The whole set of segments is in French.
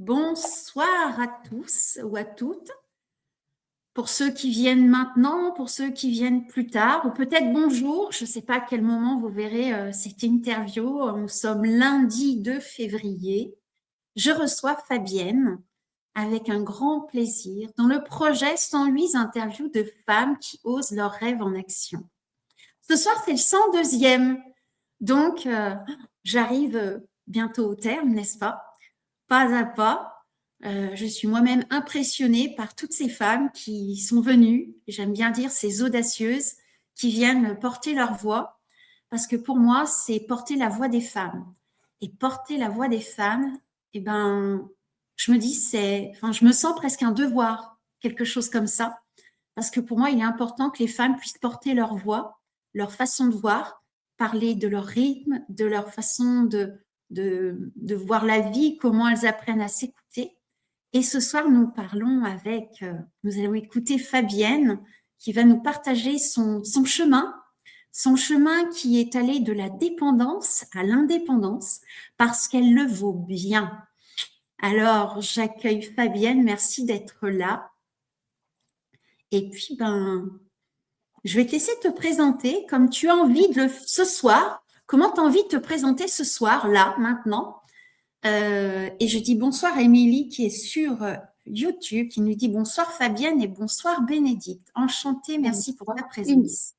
bonsoir à tous ou à toutes. Pour ceux qui viennent maintenant, pour ceux qui viennent plus tard, ou peut-être bonjour. Je ne sais pas à quel moment vous verrez cette interview. Nous sommes lundi 2 février. Je reçois Fabienne avec un grand plaisir dans le projet 108 interviews de femmes qui osent leurs rêves en action. Ce soir, c'est le 102e. Donc, j'arrive bientôt au terme, n'est-ce pas? Pas à pas. Je suis moi-même impressionnée par toutes ces femmes qui sont venues, j'aime bien dire ces audacieuses, qui viennent porter leur voix, parce que pour moi, c'est porter la voix des femmes. Et porter la voix des femmes, eh ben, je me dis, je me sens presque un devoir, quelque chose comme ça, parce que pour moi, il est important que les femmes puissent porter leur voix, leur façon de voir, parler de leur rythme, de leur façon de voir la vie, comment elles apprennent à s'écouter. Et ce soir, nous nous allons écouter Fabienne qui va nous partager son chemin qui est allé de la dépendance à l'indépendance parce qu'elle le vaut bien. Alors, j'accueille Fabienne, merci d'être là. Et puis, je vais te laisser te présenter comme tu as envie ce soir. Comment tu as envie de te présenter ce soir, là, maintenant? Et je dis bonsoir à Émilie qui est sur YouTube, qui nous dit bonsoir Fabienne et bonsoir Bénédicte. Enchantée, merci pour ta présence.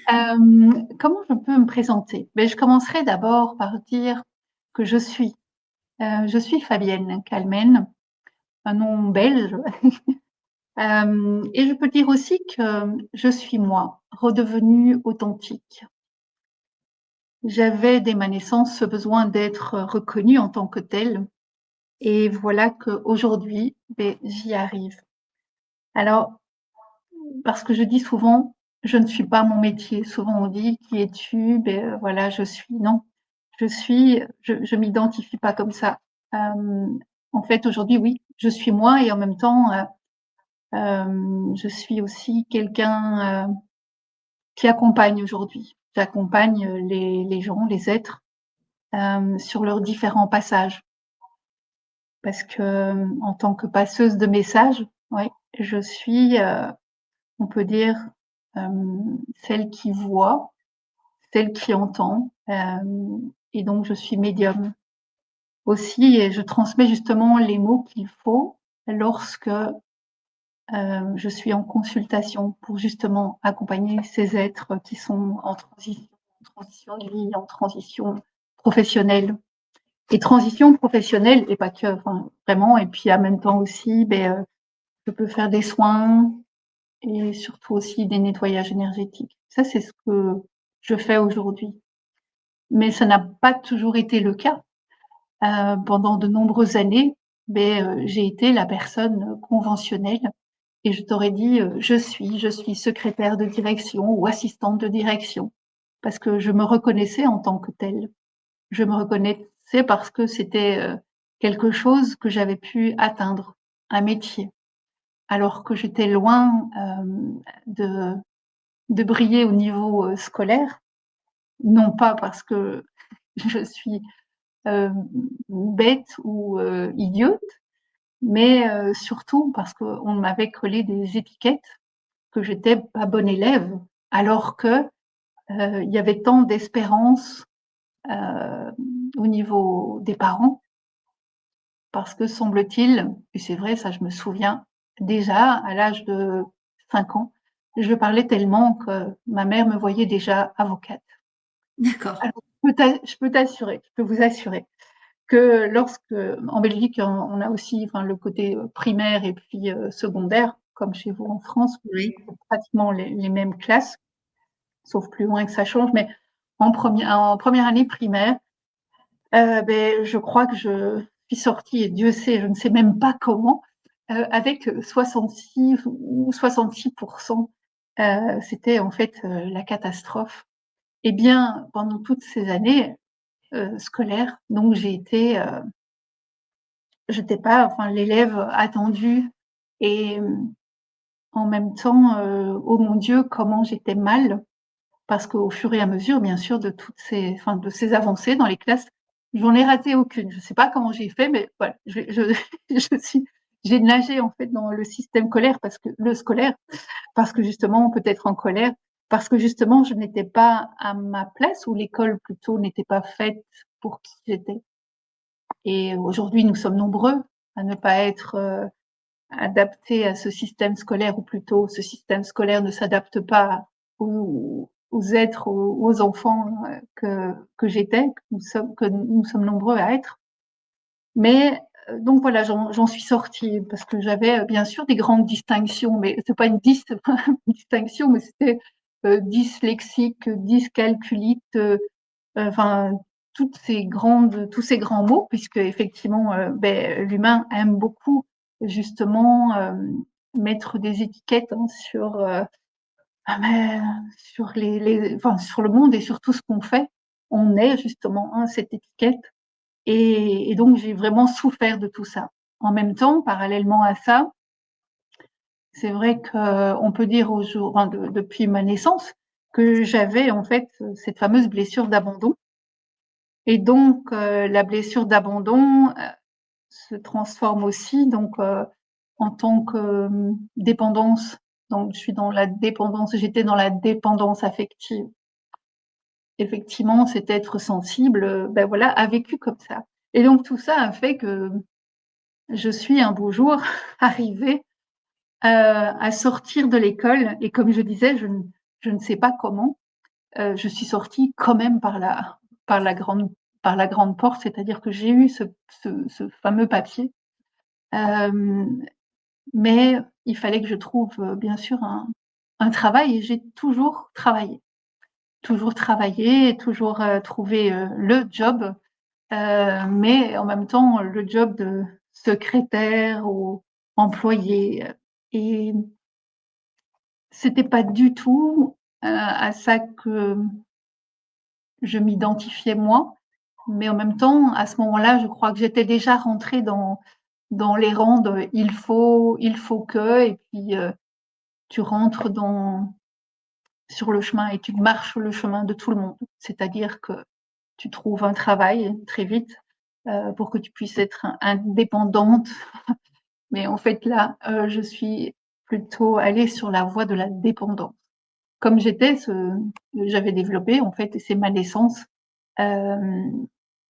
Comment je peux me présenter? Je commencerai d'abord par dire que je suis Fabienne Calmen, un nom belge. Et je peux dire aussi que je suis moi, redevenue authentique. J'avais dès ma naissance ce besoin d'être reconnue en tant que telle, et voilà qu'aujourd'hui, j'y arrive. Alors, parce que je dis souvent, je ne suis pas mon métier. Souvent on dit qui es-tu? Voilà, je suis. Non, je m'identifie pas comme ça. En fait, aujourd'hui, oui, je suis moi et en même temps, je suis aussi quelqu'un qui accompagne aujourd'hui. J'accompagne les gens, les êtres sur leurs différents passages. Parce que en tant que passeuse de messages, ouais, je suis, on peut dire, celle qui voit, celle qui entend, et donc je suis médium aussi et je transmets justement les mots qu'il faut lorsque je suis en consultation pour justement accompagner ces êtres qui sont en transition de vie, en transition professionnelle. Et transition professionnelle et pas que, enfin vraiment, et puis en même temps aussi, je peux faire des soins et surtout aussi des nettoyages énergétiques. Ça, c'est ce que je fais aujourd'hui. Mais ça n'a pas toujours été le cas. Pendant de nombreuses années, j'ai été la personne conventionnelle et je t'aurais dit, je suis secrétaire de direction ou assistante de direction parce que je me reconnaissais en tant que telle. Je me reconnaissais parce que c'était, quelque chose que j'avais pu atteindre, un métier. Alors que j'étais loin, de briller au niveau, scolaire, non pas parce que je suis, bête ou, idiote, mais surtout parce qu'on m'avait collé des étiquettes, que j'étais pas bonne élève, alors que, il y avait tant d'espérance, heu, au niveau des parents. Parce que semble-t-il, et c'est vrai, ça je me souviens, déjà à l'âge de 5 ans, je parlais tellement que ma mère me voyait déjà avocate. D'accord. Alors je peux vous assurer que lorsque en Belgique, on a aussi, enfin, le côté, primaire et puis, secondaire, comme chez vous en France, Oui. pratiquement les mêmes classes, sauf plus loin que ça change, mais en première année primaire, je crois que je suis sortie et Dieu sait, je ne sais même pas comment, avec 66 ou 66. C'était en fait, la catastrophe. Eh bien, pendant toutes ces années, scolaires, donc j'étais pas, enfin, l'élève attendue et en même temps, oh mon Dieu, comment j'étais mal parce qu'au fur et à mesure, bien sûr, de toutes ces, enfin, de ces avancées dans les classes, j'en ai raté aucune. Je sais pas comment j'ai fait, mais voilà, j'ai nagé en fait dans le système scolaire parce que justement peut-être en colère, parce que justement je n'étais pas à ma place ou l'école plutôt n'était pas faite pour qui j'étais. Et aujourd'hui, nous sommes nombreux à ne pas être adaptés à ce système scolaire, ou plutôt ce système scolaire ne s'adapte pas aux êtres, aux enfants que j'étais, que nous sommes nombreux à être. Mais donc voilà, j'en suis sortie parce que j'avais bien sûr des grandes distinctions, mais c'est pas une distinction, mais c'était dyslexique, dyscalculite, enfin tous ces grands mots, puisque effectivement, l'humain aime beaucoup justement mettre des étiquettes hein, sur enfin, sur le monde et sur tout ce qu'on fait. On est justement hein, cette étiquette. Et donc, j'ai vraiment souffert de tout ça. En même temps, parallèlement à ça, c'est vrai qu'on peut dire enfin, depuis ma naissance que j'avais en fait cette fameuse blessure d'abandon. Et donc, la blessure d'abandon se transforme aussi donc en tant que dépendance. Donc, j'étais dans la dépendance affective. Effectivement, cet être sensible, ben voilà, a vécu comme ça. Et donc, tout ça a fait que je suis un beau jour arrivée à sortir de l'école et comme je disais, je ne sais pas comment, je suis sortie quand même par la grande, par la grande porte, c'est-à-dire que j'ai eu ce fameux papier. Mais il fallait que je trouve bien sûr un travail et j'ai toujours travaillé et toujours trouvé le job mais en même temps, le job de secrétaire ou employé. Et c'était pas du tout à ça que je m'identifiais moi. Mais en même temps, à ce moment-là, je crois que j'étais déjà rentrée dans les rangs de il faut que, et puis tu rentres sur le chemin et tu marches le chemin de tout le monde. C'est-à-dire que tu trouves un travail très vite pour que tu puisses être indépendante. Mais en fait, là, je suis plutôt allée sur la voie de la dépendance. Comme j'avais développé, en fait, et c'est ma naissance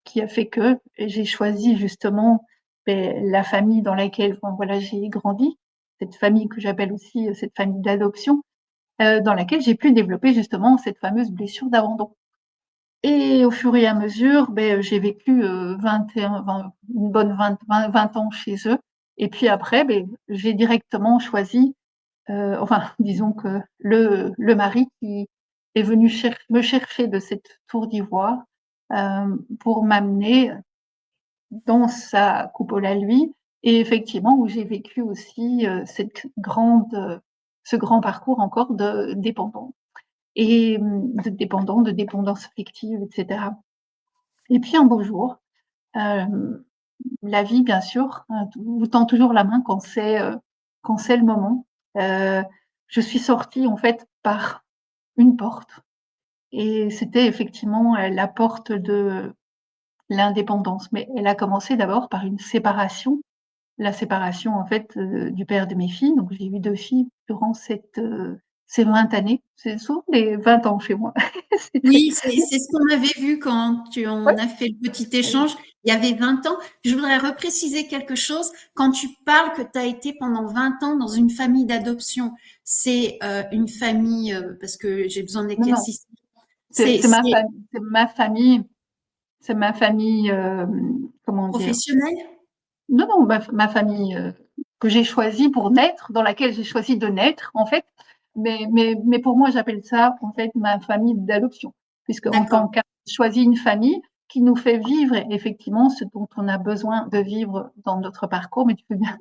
qui a fait que j'ai choisi justement la famille dans laquelle voilà, j'ai grandi, cette famille que j'appelle aussi cette famille d'adoption, dans laquelle j'ai pu développer justement cette fameuse blessure d'abandon. Et au fur et à mesure, j'ai vécu 20 ans chez eux. Et puis après, j'ai directement choisi, enfin, disons que le mari qui est venu me chercher de cette tour d'ivoire pour m'amener dans sa coupole à lui. Et effectivement, où j'ai vécu aussi ce grand parcours encore de dépendant de dépendance affective, etc. Et puis un beau jour, la vie, bien sûr, vous tend toujours la main quand c'est le moment. Je suis sortie en fait par une porte et c'était effectivement la porte de l'indépendance. Mais elle a commencé d'abord par une séparation, la séparation en fait du père de mes filles. Donc j'ai eu 2 filles durant ces 20 années. C'est souvent les 20 ans chez moi. C'est très Oui, c'est ce qu'on avait vu quand on ouais. a fait le petit échange. Il y avait 20 ans. Je voudrais repréciser quelque chose. Quand tu parles que tu as été pendant 20 ans dans une famille d'adoption, c'est une famille, parce que j'ai besoin Non, non, d'éclaircissement. C'est c'est ma famille, comment dire? professionnel? Non, non, ma famille que j'ai choisie pour naître, dans laquelle j'ai choisi de naître, en fait. Mais pour moi, j'appelle ça, en fait, ma famille d'adoption. Puisque en tant D'accord. qu'un, choisi une famille qui nous fait vivre effectivement ce dont on a besoin de vivre dans notre parcours. Mais tu peux bien.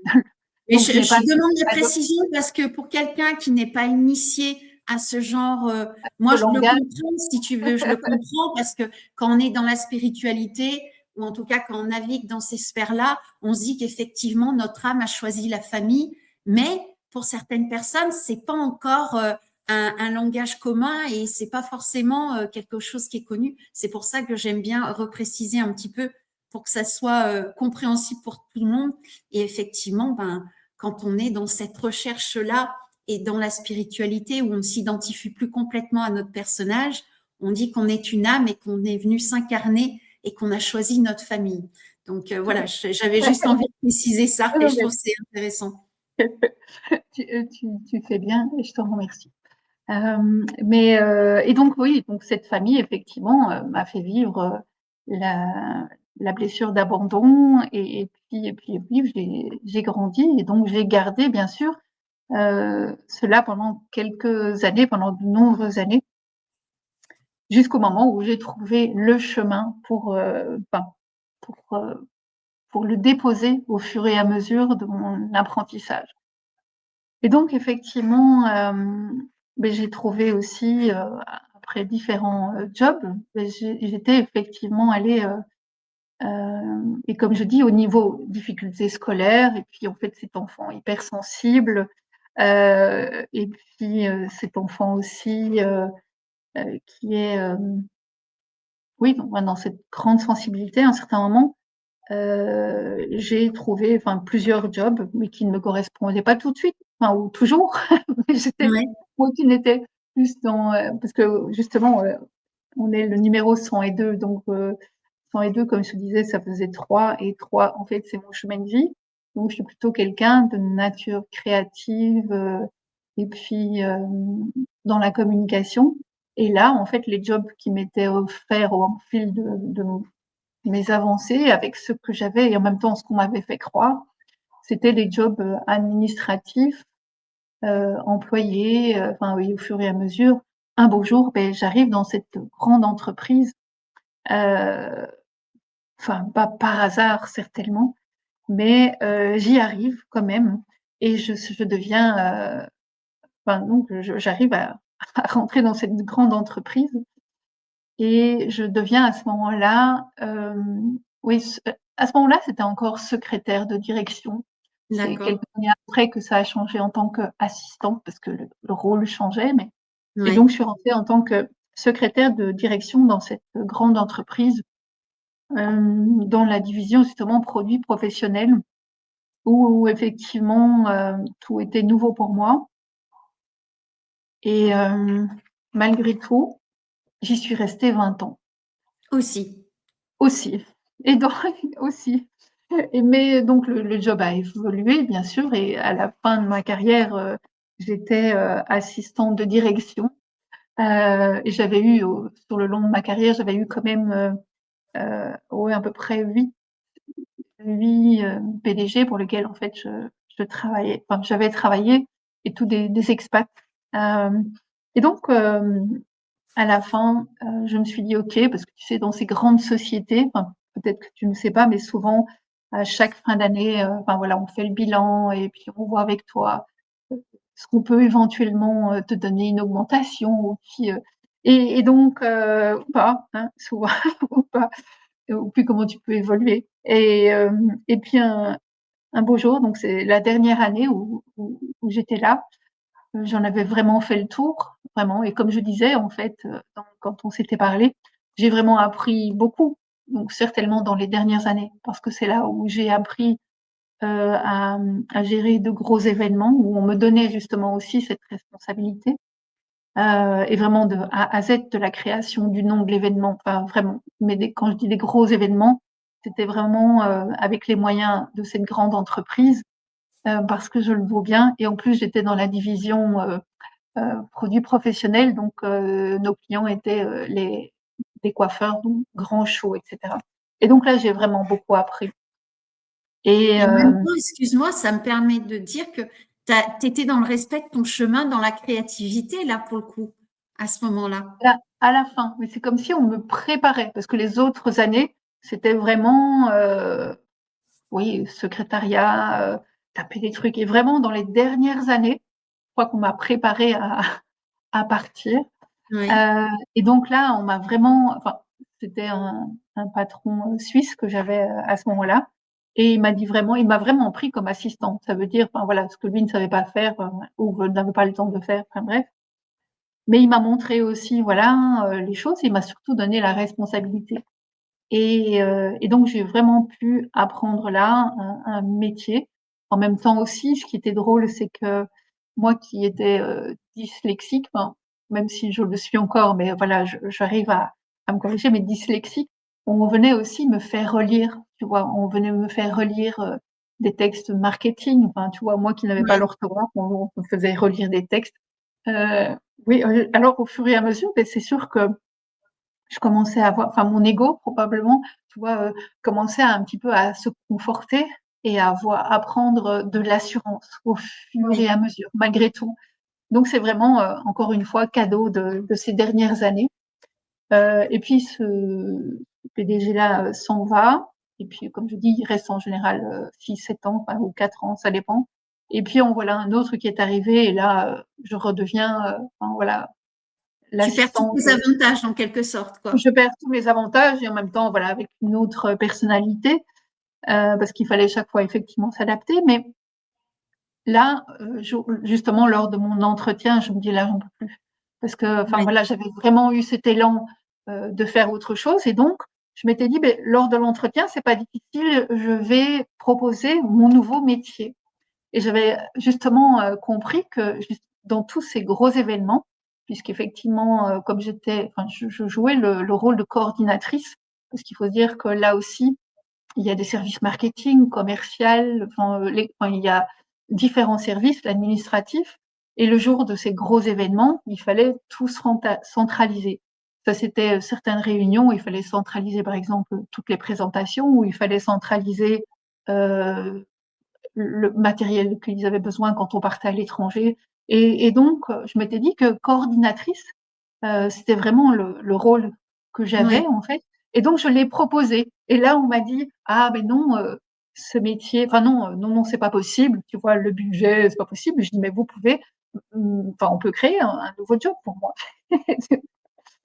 Mais Donc, je n'ai pas je demande la adopté précision parce que pour quelqu'un qui n'est pas initié à ce genre, moi ce je le langage. comprends, si tu veux, je le comprends parce que quand on est dans la spiritualité, ou en tout cas quand on navigue dans ces sphères-là, on se dit qu'effectivement notre âme a choisi la famille, mais pour certaines personnes, c'est pas encore un langage commun et c'est pas forcément quelque chose qui est connu. C'est pour ça que j'aime bien repréciser un petit peu pour que ça soit compréhensible pour tout le monde. Et effectivement, ben, quand on est dans cette recherche-là et dans la spiritualité où on s'identifie plus complètement à notre personnage, on dit qu'on est une âme et qu'on est venu s'incarner et qu'on a choisi notre famille. Donc voilà, j'avais juste envie de préciser ça et je trouve que c'est intéressant. Tu fais bien et je te remercie. Et donc oui, donc cette famille effectivement m'a fait vivre la blessure d'abandon et puis j'ai grandi et donc j'ai gardé bien sûr cela pendant quelques années, pendant de nombreuses années, jusqu'au moment où j'ai trouvé le chemin pour, euh, pour le déposer au fur et à mesure de mon apprentissage. Et donc effectivement, j'ai trouvé aussi, après différents, jobs, j'étais effectivement allée, et comme je dis au niveau difficultés scolaires et puis en fait cet enfant hypersensible, et puis, cet enfant aussi, qui est, oui, donc dans cette grande sensibilité à un certain moment, j'ai trouvé enfin plusieurs jobs, mais qui ne me correspondaient pas tout de suite, enfin ou toujours. Mais j'étais Ouais, moi qui n'étais plus dans, parce que justement, on est le numéro 102 donc 102 comme je te disais, ça faisait 3 et 3 en fait, c'est mon chemin de vie. Donc je suis plutôt quelqu'un de nature créative, et puis, dans la communication et là, en fait, les jobs qui m'étaient offerts au fil de mes avancées avec ce que j'avais et en même temps ce qu'on m'avait fait croire, c'était des jobs administratifs, employés, enfin oui, au fur et à mesure. Un beau jour, j'arrive dans cette grande entreprise, euh, enfin pas par hasard certainement, mais j'y arrive quand même et je deviens, enfin donc j'arrive à rentrer dans cette grande entreprise et je deviens à ce moment-là, oui, à ce moment-là, c'était encore secrétaire de direction. C'est d'accord. quelques années après que ça a changé en tant qu'assistante parce que le rôle changeait, mais et Ouais, donc je suis rentrée en tant que secrétaire de direction dans cette grande entreprise, dans la division justement produits professionnels où effectivement, tout était nouveau pour moi et malgré tout, j'y suis restée 20 ans. aussi. Aussi et donc aussi et mais donc le job a évolué bien sûr et à la fin de ma carrière, j'étais, assistante de direction, et j'avais eu sur le long de ma carrière, j'avais eu quand même, ouais à peu près 8 PDG pour lesquels en fait je travaillais enfin j'avais travaillé et tous des expats. Hem et donc à la fin, je me suis dit: «OK», parce que tu sais, dans ces grandes sociétés, enfin, peut-être que tu ne sais pas, mais souvent, à chaque fin d'année, enfin voilà, on fait le bilan et puis on voit avec toi, ce qu'on peut éventuellement, te donner une augmentation ou puis, et donc ou pas, hein, souvent ou pas, ou puis comment tu peux évoluer et puis un beau jour, donc c'est la dernière année où j'étais là. J'en avais vraiment fait le tour, vraiment et comme je disais, en fait, quand on s'était parlé, j'ai vraiment appris beaucoup, donc certainement dans les dernières années, parce que c'est là où j'ai appris, à gérer de gros événements, où on me donnait justement aussi cette responsabilité, et vraiment de A à Z de la création du nom de l'événement, enfin vraiment. Mais quand je dis des gros événements, c'était vraiment, avec les moyens de cette grande entreprise, parce que je le vaux bien et en plus j'étais dans la division, produits professionnels, donc nos clients étaient, les coiffeurs, donc grands shows et cetera et donc là, j'ai vraiment beaucoup appris et Et en même temps, excuse-moi, ça me permet de dire que tu étais dans le respect de ton chemin, dans la créativité, là, pour le coup, à ce moment-là. à la fin, oui, c'est comme si on me préparait parce que les autres années, c'était vraiment, oui, secrétariat, taper des trucs et vraiment dans les dernières années, je crois qu'on m'a préparée à partir, Oui, heu et donc là, on m'a vraiment enfin, c'était un patron, suisse que j'avais, à ce moment-là et il m'a vraiment pris comme assistante. Ça veut dire, enfin voilà, ce que lui ne savait pas faire, ou n'avait pas le temps de faire, enfin bref Mais il m'a montré aussi, voilà, les choses. Il m'a surtout donné la responsabilité. Et donc, j'ai vraiment pu apprendre là un métier. En même temps aussi, ce qui était drôle, c'est que moi qui étais dyslexique, ben, même si je le suis encore, mais voilà, j'arrive à me corriger, mais dyslexique, on venait aussi me faire relire, tu vois, on venait me faire relire des textes marketing. Enfin, tu vois, moi qui n'avais pas Ouais. l'orthographe, on me faisait relire des textes. Oui, alors au fur et à mesure, ben, c'est sûr que je commençais à avoir, enfin mon ego probablement, tu vois, commençait un petit peu à se conforter et à prendre de l'assurance au fur et Oui. à mesure, malgré tout. Donc c'est vraiment, encore une fois, cadeau de ces dernières années. Et puis ce PDG-là s'en va. Et puis, comme je dis, il reste en général 6-7 ans, enfin, ou 4 ans, ça dépend. Et puis en voilà un autre qui est arrivé, et là, je redeviens, enfin, voilà, Tu perds tous l'assistante. tes avantages en quelque sorte, quoi. Je perds tous mes avantages et en même temps, voilà, avec une autre personnalité, parce qu'il fallait chaque fois effectivement s'adapter. Mais là, justement, lors de mon entretien, je me dis là, j'en peux plus. Parce que, enfin Ouais. voilà, j'avais vraiment eu cet élan de faire autre chose. Et donc, je m'étais dit, ben, lors de l'entretien, c'est pas difficile, je vais proposer mon nouveau métier. Et j'avais justement compris que dans tous ces gros événements, puisqu'effectivement, comme enfin, je jouais le rôle de coordinatrice, parce qu'il faut se dire que là aussi, il y a des services marketing, commercial, enfin, enfin, il y a différents services, l'administratif. Et le jour de ces gros événements, il fallait tout centraliser. Ça, c'était certaines réunions où il fallait centraliser, par exemple, toutes les présentations, où il fallait centraliser euh, le matériel qu'ils avaient besoin quand on partait à l'étranger. Et donc, je m'étais dit que coordinatrice, c'était vraiment le rôle que j'avais, Ouais. en fait. Et donc, je l'ai proposé. Et là, on m'a dit, ah, mais non, ce métier, enfin non, non, non, c'est pas possible. Tu vois, le budget, c'est pas possible. Je dis, mais vous pouvez, enfin, on peut créer un nouveau job pour moi.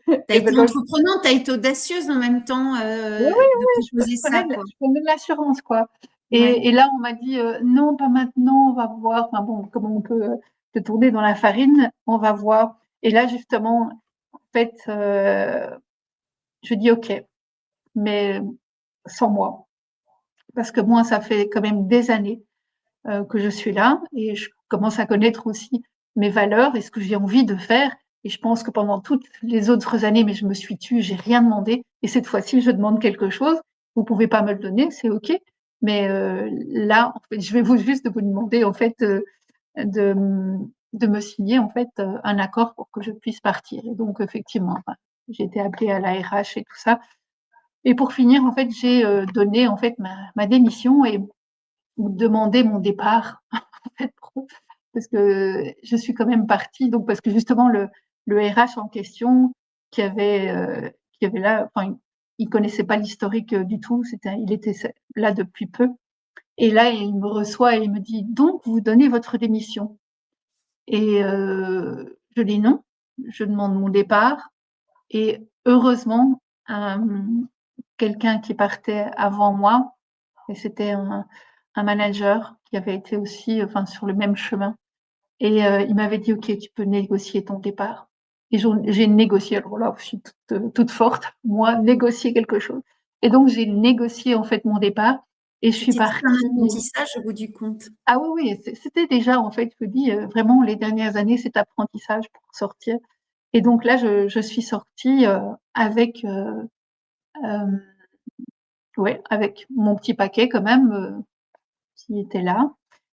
Tu as Et ben, été entreprenante, tu as été audacieuse en même temps oui, oui, de proposer ça, quoi. je prenais de l'assurance, quoi. Ouais. Et là, on m'a dit, non, pas maintenant, on va voir. Enfin bon, comment on peut se tourner dans la farine, on va voir. Et là, justement, en fait, je dis, OK, mais sans moi. Parce que moi, ça fait quand même des années que je suis là et je commence à connaître aussi mes valeurs et ce que j'ai envie de faire. Et je pense que pendant toutes les autres années, mais je me suis tue, j'ai rien demandé. Et cette fois-ci, je demande quelque chose. Vous pouvez pas me le donner, c'est OK. Mais là, en fait, je vais juste vous demander en fait de, de me signer en fait un accord pour que je puisse partir. Et donc effectivement, enfin, j'ai été appelée à la RH et tout ça. Et pour finir, en fait, j'ai donné en fait ma démission et demandé mon départ en fait, parce que je suis quand même partie, donc parce que justement le RH en question qui avait là, enfin, il connaissait pas l'historique du tout, il était là depuis peu, et là il me reçoit et il me dit donc vous donnez votre démission et je dis non, je demande mon départ et heureusement quelqu'un qui partait avant moi et c'était un manager qui avait été aussi enfin sur le même chemin. Et il m'avait dit, OK, tu peux négocier ton départ. Et j'ai négocié, alors là, je suis toute forte, moi, négocier quelque chose. Et donc, j'ai négocié en fait mon départ et je suis C'était tout un partie. apprentissage au bout du compte. Ah oui, oui, c'était déjà en fait, je dis vraiment les dernières années, cet apprentissage pour sortir. Et donc là, je suis sortie avec, ouais, avec mon petit paquet quand même qui était là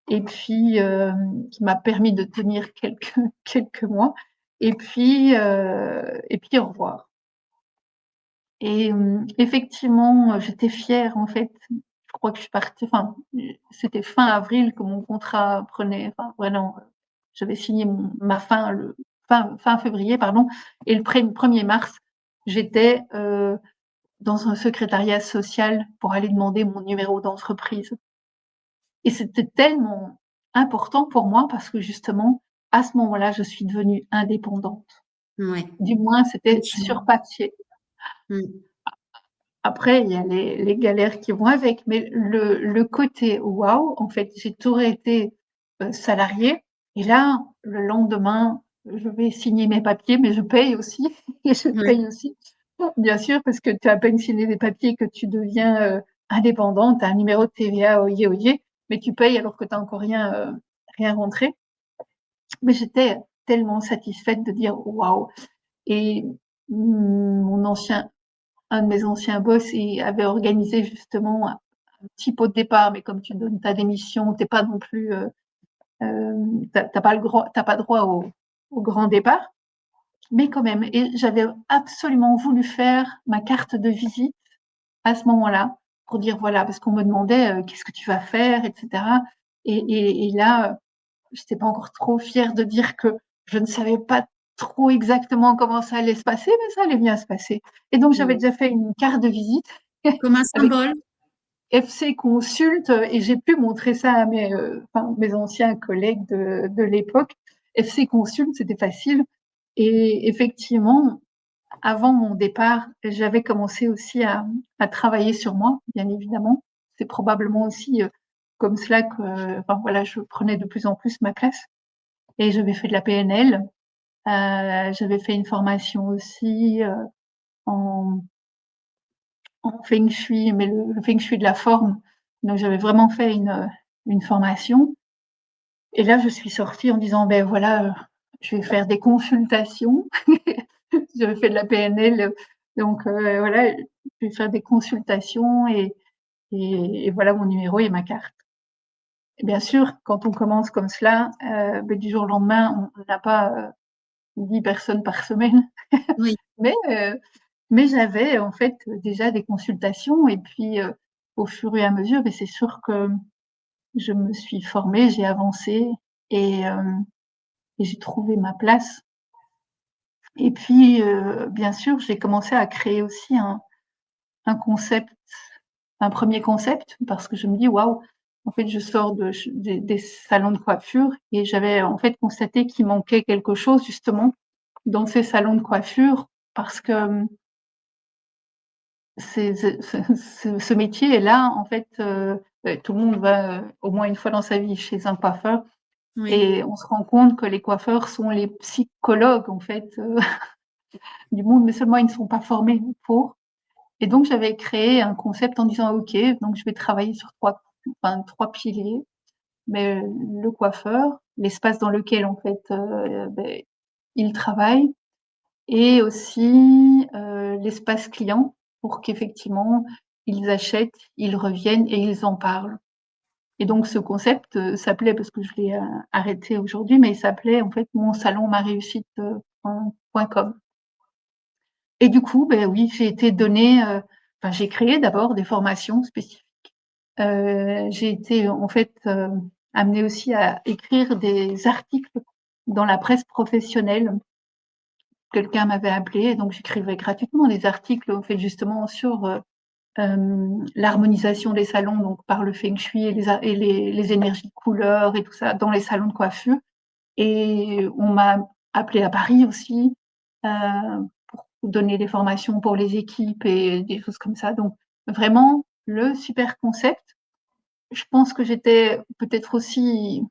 et puis qui m'a permis de tenir quelques mois et puis au revoir. Et effectivement, j'étais fière en fait. Je crois que je suis partie, enfin, c'était fin avril que mon contrat prenait, enfin vraiment, j'avais signé ma fin le fin février, pardon, et le 1er mars, j'étais dans un secrétariat social pour aller demander mon numéro d'entreprise. Et c'était tellement important pour moi parce que justement, à ce moment-là, je suis devenue indépendante. Ouais. Du moins, c'était Franchement. sur papier. Mm. Après, il y a les galères qui vont avec, mais le côté waouh, en fait, j'ai toujours été salariée. Et là, le lendemain, je vais signer mes papiers, mais je paye aussi et je Oui, paye aussi, bien sûr, parce que tu as à peine signé des papiers que tu deviens, indépendante, tu as un numéro de TVA, oyez, oyez, mais tu payes alors que tu as encore rien rentré. Mais j'étais tellement satisfaite de dire: «Waouh!» et mon ancien un de mes anciens boss, il avait organisé justement un petit pot de départ, mais comme tu donnes ta démission, tu es pas non plus, t'as pas droit au grand départ, mais quand même. Et j'avais absolument voulu faire ma carte de visite à ce moment-là pour dire voilà, parce qu'on me demandait qu'est-ce que tu vas faire, etc. Et là, je n'étais pas encore trop fière de dire que je ne savais pas trop exactement comment ça allait se passer, mais ça allait bien se passer. Et donc j'avais oui. déjà fait une carte de visite Comme un avec symbole. FC Consulte et j'ai pu montrer ça à mes anciens collègues de l'époque. FC Consulte, c'était facile. Et effectivement, avant mon départ, j'avais commencé aussi à travailler sur moi, bien évidemment. C'est probablement aussi comme cela que, enfin voilà, je prenais de plus en plus ma place. Et j'avais fait de la PNL. J'avais fait une formation aussi en, en Feng Shui, mais le Feng Shui de la forme. Donc j'avais vraiment fait une formation. Et là, je suis sortie en disant, ben voilà, je vais faire des consultations. J'avais fait de la PNL, donc voilà, je vais faire des consultations et voilà mon numéro et ma carte. Et bien sûr, quand on commence comme cela, ben, du jour au lendemain, on n'a pas 10 personnes par semaine, Oui, mais, euh, mais j'avais en fait déjà des consultations et puis au fur et à mesure, ben, c'est sûr que je me suis formée, j'ai avancé et, euh, et j'ai trouvé ma place. Et puis, bien sûr, j'ai commencé à créer aussi un concept, un premier concept, parce que je me dis: «Waouh, en fait, je sors des salons de coiffure» et j'avais en fait constaté qu'il manquait quelque chose justement dans ces salons de coiffure parce que, ce métier est là, en fait, tout le monde va, au moins une fois dans sa vie chez un coiffeur oui. et on se rend compte que les coiffeurs sont les psychologues, en fait, du monde, mais seulement ils ne sont pas formés pour. Et donc, j'avais créé un concept en disant, OK, donc je vais travailler sur trois piliers. Mais le coiffeur, l'espace dans lequel, en fait, ben, il travaille et aussi l'espace client pour qu'effectivement, ils achètent, ils reviennent et ils en parlent. Et donc, ce concept s'appelait, parce que je l'ai arrêté aujourd'hui, mais il s'appelait en fait mon salon ma réussite .com. Et du coup, ben oui, j'ai été donnée, enfin, j'ai créé d'abord des formations spécifiques. J'ai été en fait amenée aussi à écrire des articles dans la presse professionnelle. Quelqu'un m'avait appelé et donc j'écrivais gratuitement des articles en fait justement sur l'harmonisation des salons, donc par le feng shui et les énergies de couleurs et tout ça dans les salons de coiffure. Et on m'a appelé à Paris aussi pour donner des formations pour les équipes et des choses comme ça. Donc vraiment le super concept. Je pense que j'étais peut-être aussi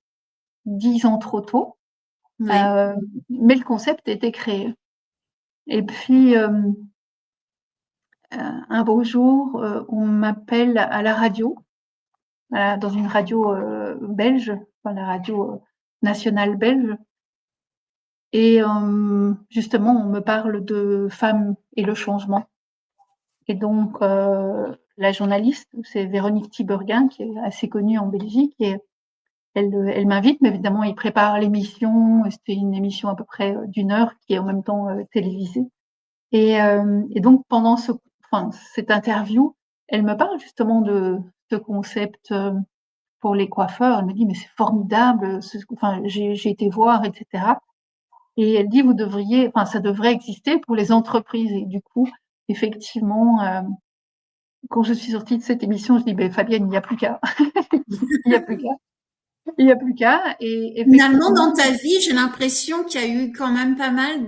10 ans trop tôt, Oui, euh, mais le concept était créé. Et puis un beau jour, on m'appelle à la radio, dans une radio belge, enfin, la radio nationale belge. Et justement, on me parle de femmes et le changement. Et donc, la journaliste, c'est Véronique Tiberghien, qui est assez connue en Belgique, et elle m'invite, mais évidemment, il prépare l'émission. C'était une émission à peu près d'une heure, qui est en même temps télévisée. Et donc, pendant cette interview, elle me parle justement de ce concept pour les coiffeurs. Elle me dit, mais c'est formidable, enfin, j'ai été voir, etc. Et elle dit, vous devriez, enfin, ça devrait exister pour les entreprises. Et du coup, effectivement, quand je suis sortie de cette émission, je dis, ben, Fabienne, il n'y a plus qu'à. Il n'y a plus qu'à. Il n'y a plus qu'à. Et finalement, effectivement, dans ta vie, j'ai l'impression qu'il y a eu quand même pas mal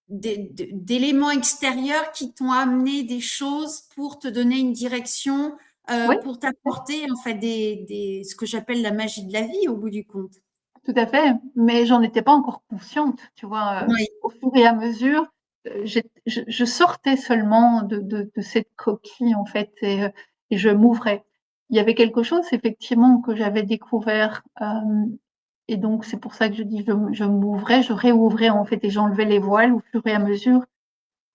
d'éléments extérieurs qui t'ont amené des choses pour te donner une direction, oui, pour t'apporter en fait ce que j'appelle la magie de la vie au bout du compte. tout à fait, mais j'en étais pas encore consciente, tu vois? Oui. Au fur et à mesure, je sortais seulement de cette coquille, en fait et je m'ouvrais. Il y avait quelque chose effectivement que j'avais découvert, et donc c'est pour ça que je dis je m'ouvrais, je réouvrais, en fait et j'enlevais les voiles au fur et à mesure.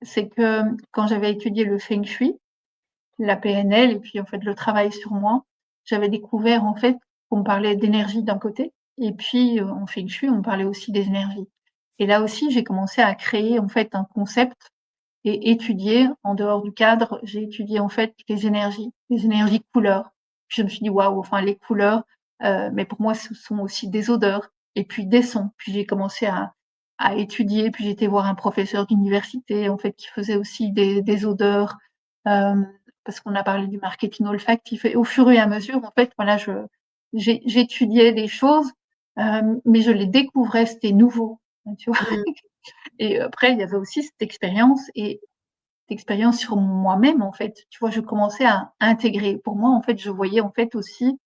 C'est que quand j'avais étudié le feng shui, la PNL et puis, en fait, le travail sur moi, j'avais découvert, en fait, qu'on me parlait d'énergie d'un côté et puis, en feng shui, on me parlait aussi des énergies et là aussi, j'ai commencé à créer, en fait, un concept et étudier en dehors du cadre. J'ai étudié, en fait, les énergies couleurs. Puis je me suis dit: «Waouh, enfin les couleurs, mais pour moi, ce sont aussi des odeurs et puis des sons». Puis j'ai commencé à étudier, puis j'ai été voir un professeur d'université, en fait, qui faisait aussi des odeurs, hem, parce qu'on a parlé du marketing olfactif et au fur et à mesure, en fait, voilà, j'étudiais des choses, mais je les découvrais, c'était nouveau, tu vois? Mmh. Et après, il y avait aussi cette expérience et cette expérience sur moi-même, en fait. Tu vois, je commençais à intégrer. Pour moi, en fait, je voyais, en fait, aussi,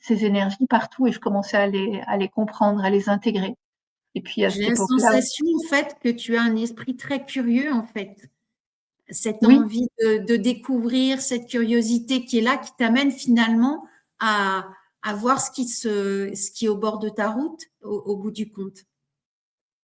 ces énergies partout et je commençais à les comprendre, à les intégrer. Et puis à J'ai cette la époque-là sensation, en fait, que tu as un esprit très curieux, en fait. Cette oui, envie de découvrir, cette curiosité qui est là, qui t'amène finalement à voir ce qui est au bord de ta route, au bout du compte.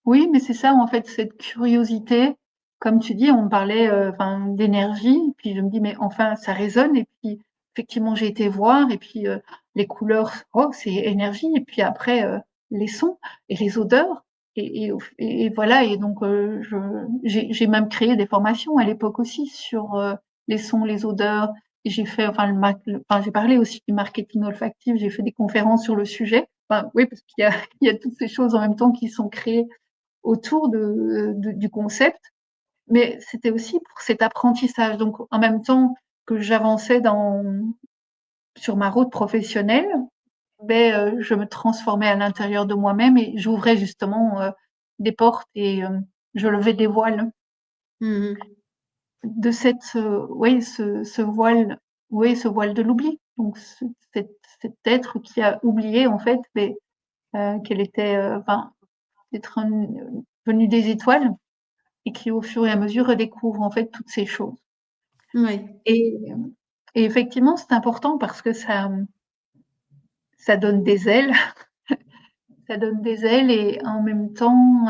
oui, mais c'est ça, en fait, cette curiosité. Comme tu dis, on me parlait, enfin, d'énergie, puis je me dis: «Mais enfin, ça résonne» et puis effectivement, j'ai été voir et puis, les couleurs, oh, c'est énergie et puis après, les sons et les odeurs et voilà et donc, j'ai même créé des formations à l'époque aussi sur, les sons, les odeurs et j'ai fait enfin le enfin, j'ai parlé aussi du marketing olfactif, j'ai fait des conférences sur le sujet. Enfin, oui, parce qu'il y a il y a toutes ces choses en même temps qui sont créées autour du concept, mais c'était aussi pour cet apprentissage. Donc en même temps que j'avançais sur ma route professionnelle, beh, je me transformais à l'intérieur de moi-même et j'ouvrais justement, des portes et je levais des voiles. Mmh. De cette, oui, ce voile oui, ce voile de l'oubli. Donc cet être qui a oublié en fait, beh, qu'elle était, enfin, d'être venu des étoiles et qui au fur et à mesure redécouvre en fait toutes ces choses Ouais. et et effectivement c'est important parce que ça donne des ailes, ça donne des ailes et en même temps,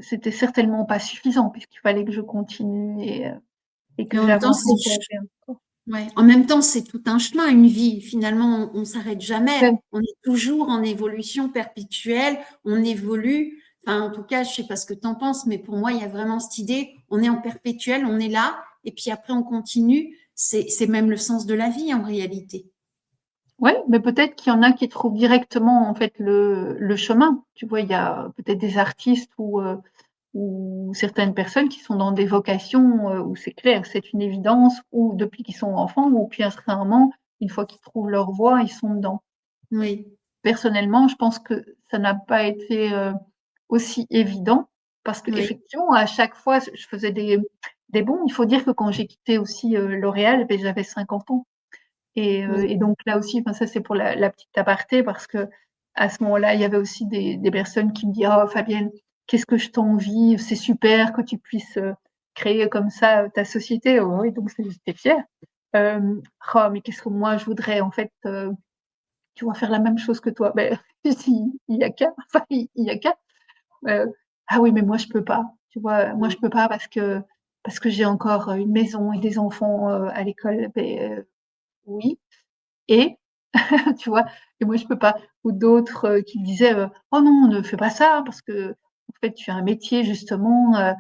c'était certainement pas suffisant puisqu'il fallait que je continue et Et que en même temps, j'avance encore et encore. ouais, en même temps, c'est tout un chemin, une vie. Finalement, on s'arrête jamais. Ouais, On est toujours en évolution perpétuelle. On évolue. Enfin, en tout cas, je sais pas ce que tu en penses, mais pour moi, il y a vraiment cette idée. On est en perpétuel, on est là, et puis après, on continue. C'est même le sens de la vie en réalité. ouais, mais peut-être qu'il y en a qui trouvent directement en fait le chemin. Tu vois, il y a peut-être des artistes ou certaines personnes qui sont dans des vocations, où c'est clair, c'est une évidence, ou depuis qu'ils sont enfants ou puis à un certain moment, une fois qu'ils trouvent leur voie, ils sont dedans. Oui, Personnellement, je pense que ça n'a pas été, aussi évident parce oui, qu'effectivement, à chaque fois, je faisais des bonds. Il faut dire que quand j'ai quitté aussi, L'Oréal, beh, j'avais 50 ans oui, et donc là aussi, enfin ça c'est pour la petite aparté parce qu'à ce moment-là, il y avait aussi des personnes qui me disaient: «Oh Fabienne, qu'est-ce que je t'envie, c'est super que tu puisses, créer comme ça, ta société». Oh oui, donc j'étais fière. «Oh mais qu'est-ce que moi je voudrais en fait, tu vois, faire la même chose que toi». Beh, il y a qu'à, enfin il y a qu'à. Ah oui, mais moi je peux pas, tu vois? Moi je peux pas parce que j'ai encore, une maison et des enfants, à l'école. Beh, oui et tu vois? Et moi je peux pas. Ou d'autres, qui me disaient, «Oh non, ne fais pas ça parce qu'en fait tu as un métier justement,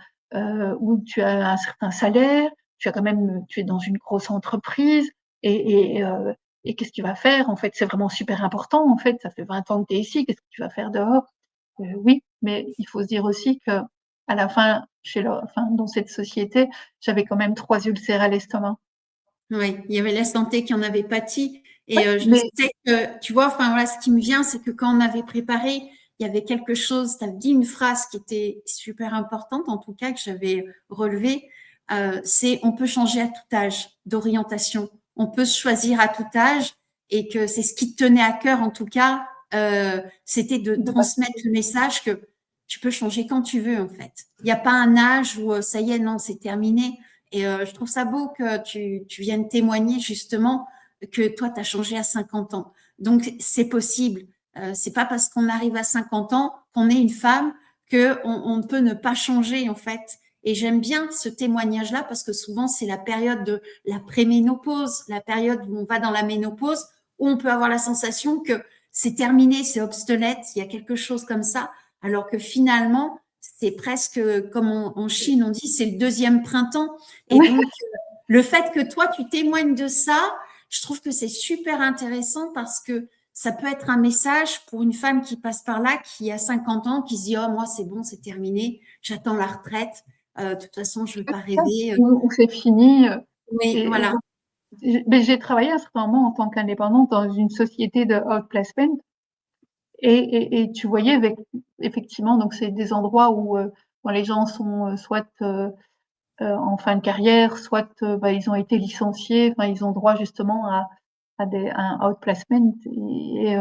où tu as un certain salaire, tu as quand même, tu es dans une grosse entreprise et qu'est-ce que tu vas faire? En fait, c'est vraiment super important en fait, ça fait 20 ans que tu es ici, qu'est-ce que tu vas faire dehors?» Oui, mais il faut se dire aussi qu'à la fin, enfin dans cette société, j'avais quand même 3 ulcères à l'estomac. oui. Il y avait la santé qui en avait pâti. Ouais, Et je mais sais que, tu vois, enfin voilà, ce qui me vient, c'est que quand on avait préparé, il y avait quelque chose, tu as dit une phrase qui était super importante, en tout cas, que j'avais relevée, c'est on peut changer à tout âge d'orientation. On peut se choisir à tout âge et que c'est ce qui te tenait à cœur, en tout cas, c'était de transmettre le message que tu peux changer quand tu veux, en fait. Il n'y a pas un âge où ça y est, non, c'est terminé. Et je trouve ça beau que tu viennes témoigner justement que toi, tu as changé à 50 ans. Donc, c'est possible. C'est pas parce qu'on arrive à 50 ans qu'on est une femme qu'on peut ne pas changer, en fait. Et j'aime bien ce témoignage-là parce que souvent, c'est la période de la préménopause, la période où on va dans la ménopause, où on peut avoir la sensation que c'est terminé, c'est obsolète, il y a quelque chose comme ça, alors que finalement, c'est presque comme en Chine, on dit, c'est le deuxième printemps. Et Oui. donc, le fait que toi, tu témoignes de ça, je trouve que c'est super intéressant parce que ça peut être un message pour une femme qui passe par là, qui a 50 ans, qui se dit, oh, moi, c'est bon, c'est terminé, j'attends la retraite. De toute façon, je ne veux pas rêver. Où c'est fini. Oui, Et voilà. mais j'ai travaillé à un certain moment en tant qu'indépendante dans une société de outplacement et tu voyais avec, effectivement, donc c'est des endroits où bon, les gens sont soit en fin de carrière, soit bah, ils ont été licenciés, enfin ils ont droit justement à un outplacement et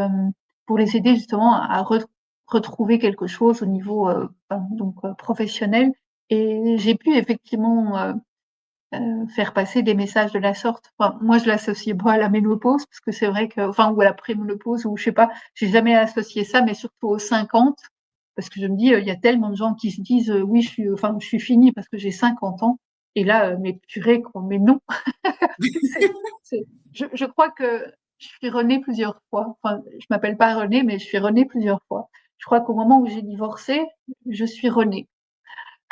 pour les aider justement à retrouver quelque chose au niveau donc professionnel. Et j'ai pu effectivement faire passer des messages de la sorte. Enfin, moi, je l'associe pas à la ménopause parce que c'est vrai que, enfin, ou à la préménopause, ou je sais pas, j'ai jamais associé ça, mais surtout aux 50, parce que je me dis, il y a tellement de gens qui se disent, oui, je suis finie parce que j'ai 50 ans. Et là, mais purée, quoi, mais non. C'est, je crois que je suis Renée plusieurs fois. Enfin, je m'appelle pas Renée, mais je suis Renée plusieurs fois. Je crois qu'au moment où j'ai divorcé, je suis Renée.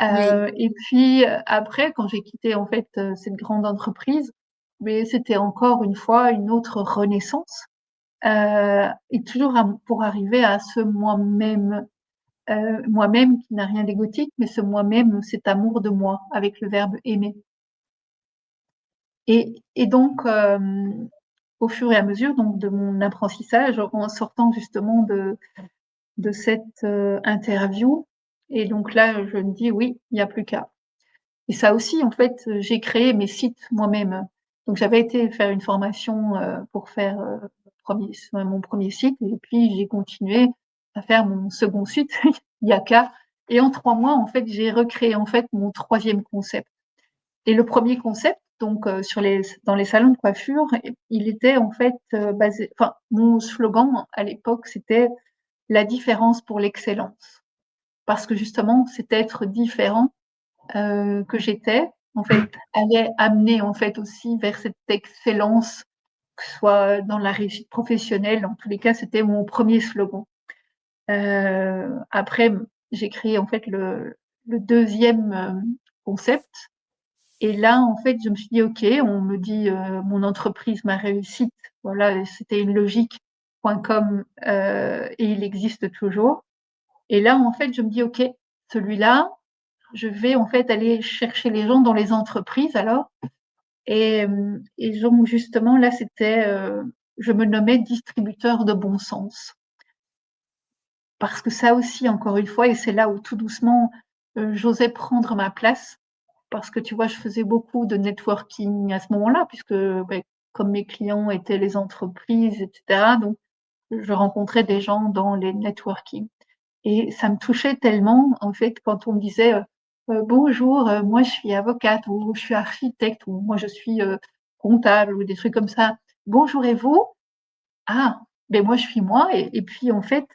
Oui, Et puis après, quand j'ai quitté en fait cette grande entreprise, mais c'était encore une fois une autre renaissance, et toujours pour arriver à ce moi-même, moi-même qui n'a rien d'égotique, mais ce moi-même, cet amour de moi avec le verbe aimer. Et donc, au fur et à mesure donc de mon apprentissage, en sortant justement de cette interview, et donc là, je me dis oui, il n'y a plus qu'à. Et ça aussi, en fait, j'ai créé mes sites moi-même. Donc j'avais été faire une formation pour faire mon premier site, et puis j'ai continué à faire mon second site, Yaka. Et en 3 mois, en fait, j'ai recréé en fait mon troisième concept. Et le premier concept, donc dans les salons de coiffure, il était en fait basé. Enfin, mon slogan à l'époque, c'était la différence pour l'excellence, parce que justement, c'était être différent que j'étais, en fait, allait amener en fait aussi vers cette excellence, que ce soit dans la réussite professionnelle. En tous les cas, c'était mon premier slogan. Après, j'ai créé en fait le deuxième concept. Et là, en fait, je me suis dit, OK, on me dit mon entreprise, ma réussite, voilà, c'était une logique.com et il existe toujours. Et là, en fait, je me dis, OK, celui-là, je vais en fait aller chercher les gens dans les entreprises alors. Et donc justement là, c'était, je me nommais distributeur de bon sens. Parce que ça aussi, encore une fois, et c'est là où tout doucement, j'osais prendre ma place. Parce que tu vois, je faisais beaucoup de networking à ce moment-là, puisque comme mes clients étaient les entreprises, etc., donc je rencontrais des gens dans les networking. Et ça me touchait tellement, en fait, quand on me disait bonjour, moi je suis avocate, ou je suis architecte, ou moi je suis comptable, ou des trucs comme ça. Bonjour et vous? Ah, ben moi je suis moi, et puis en fait,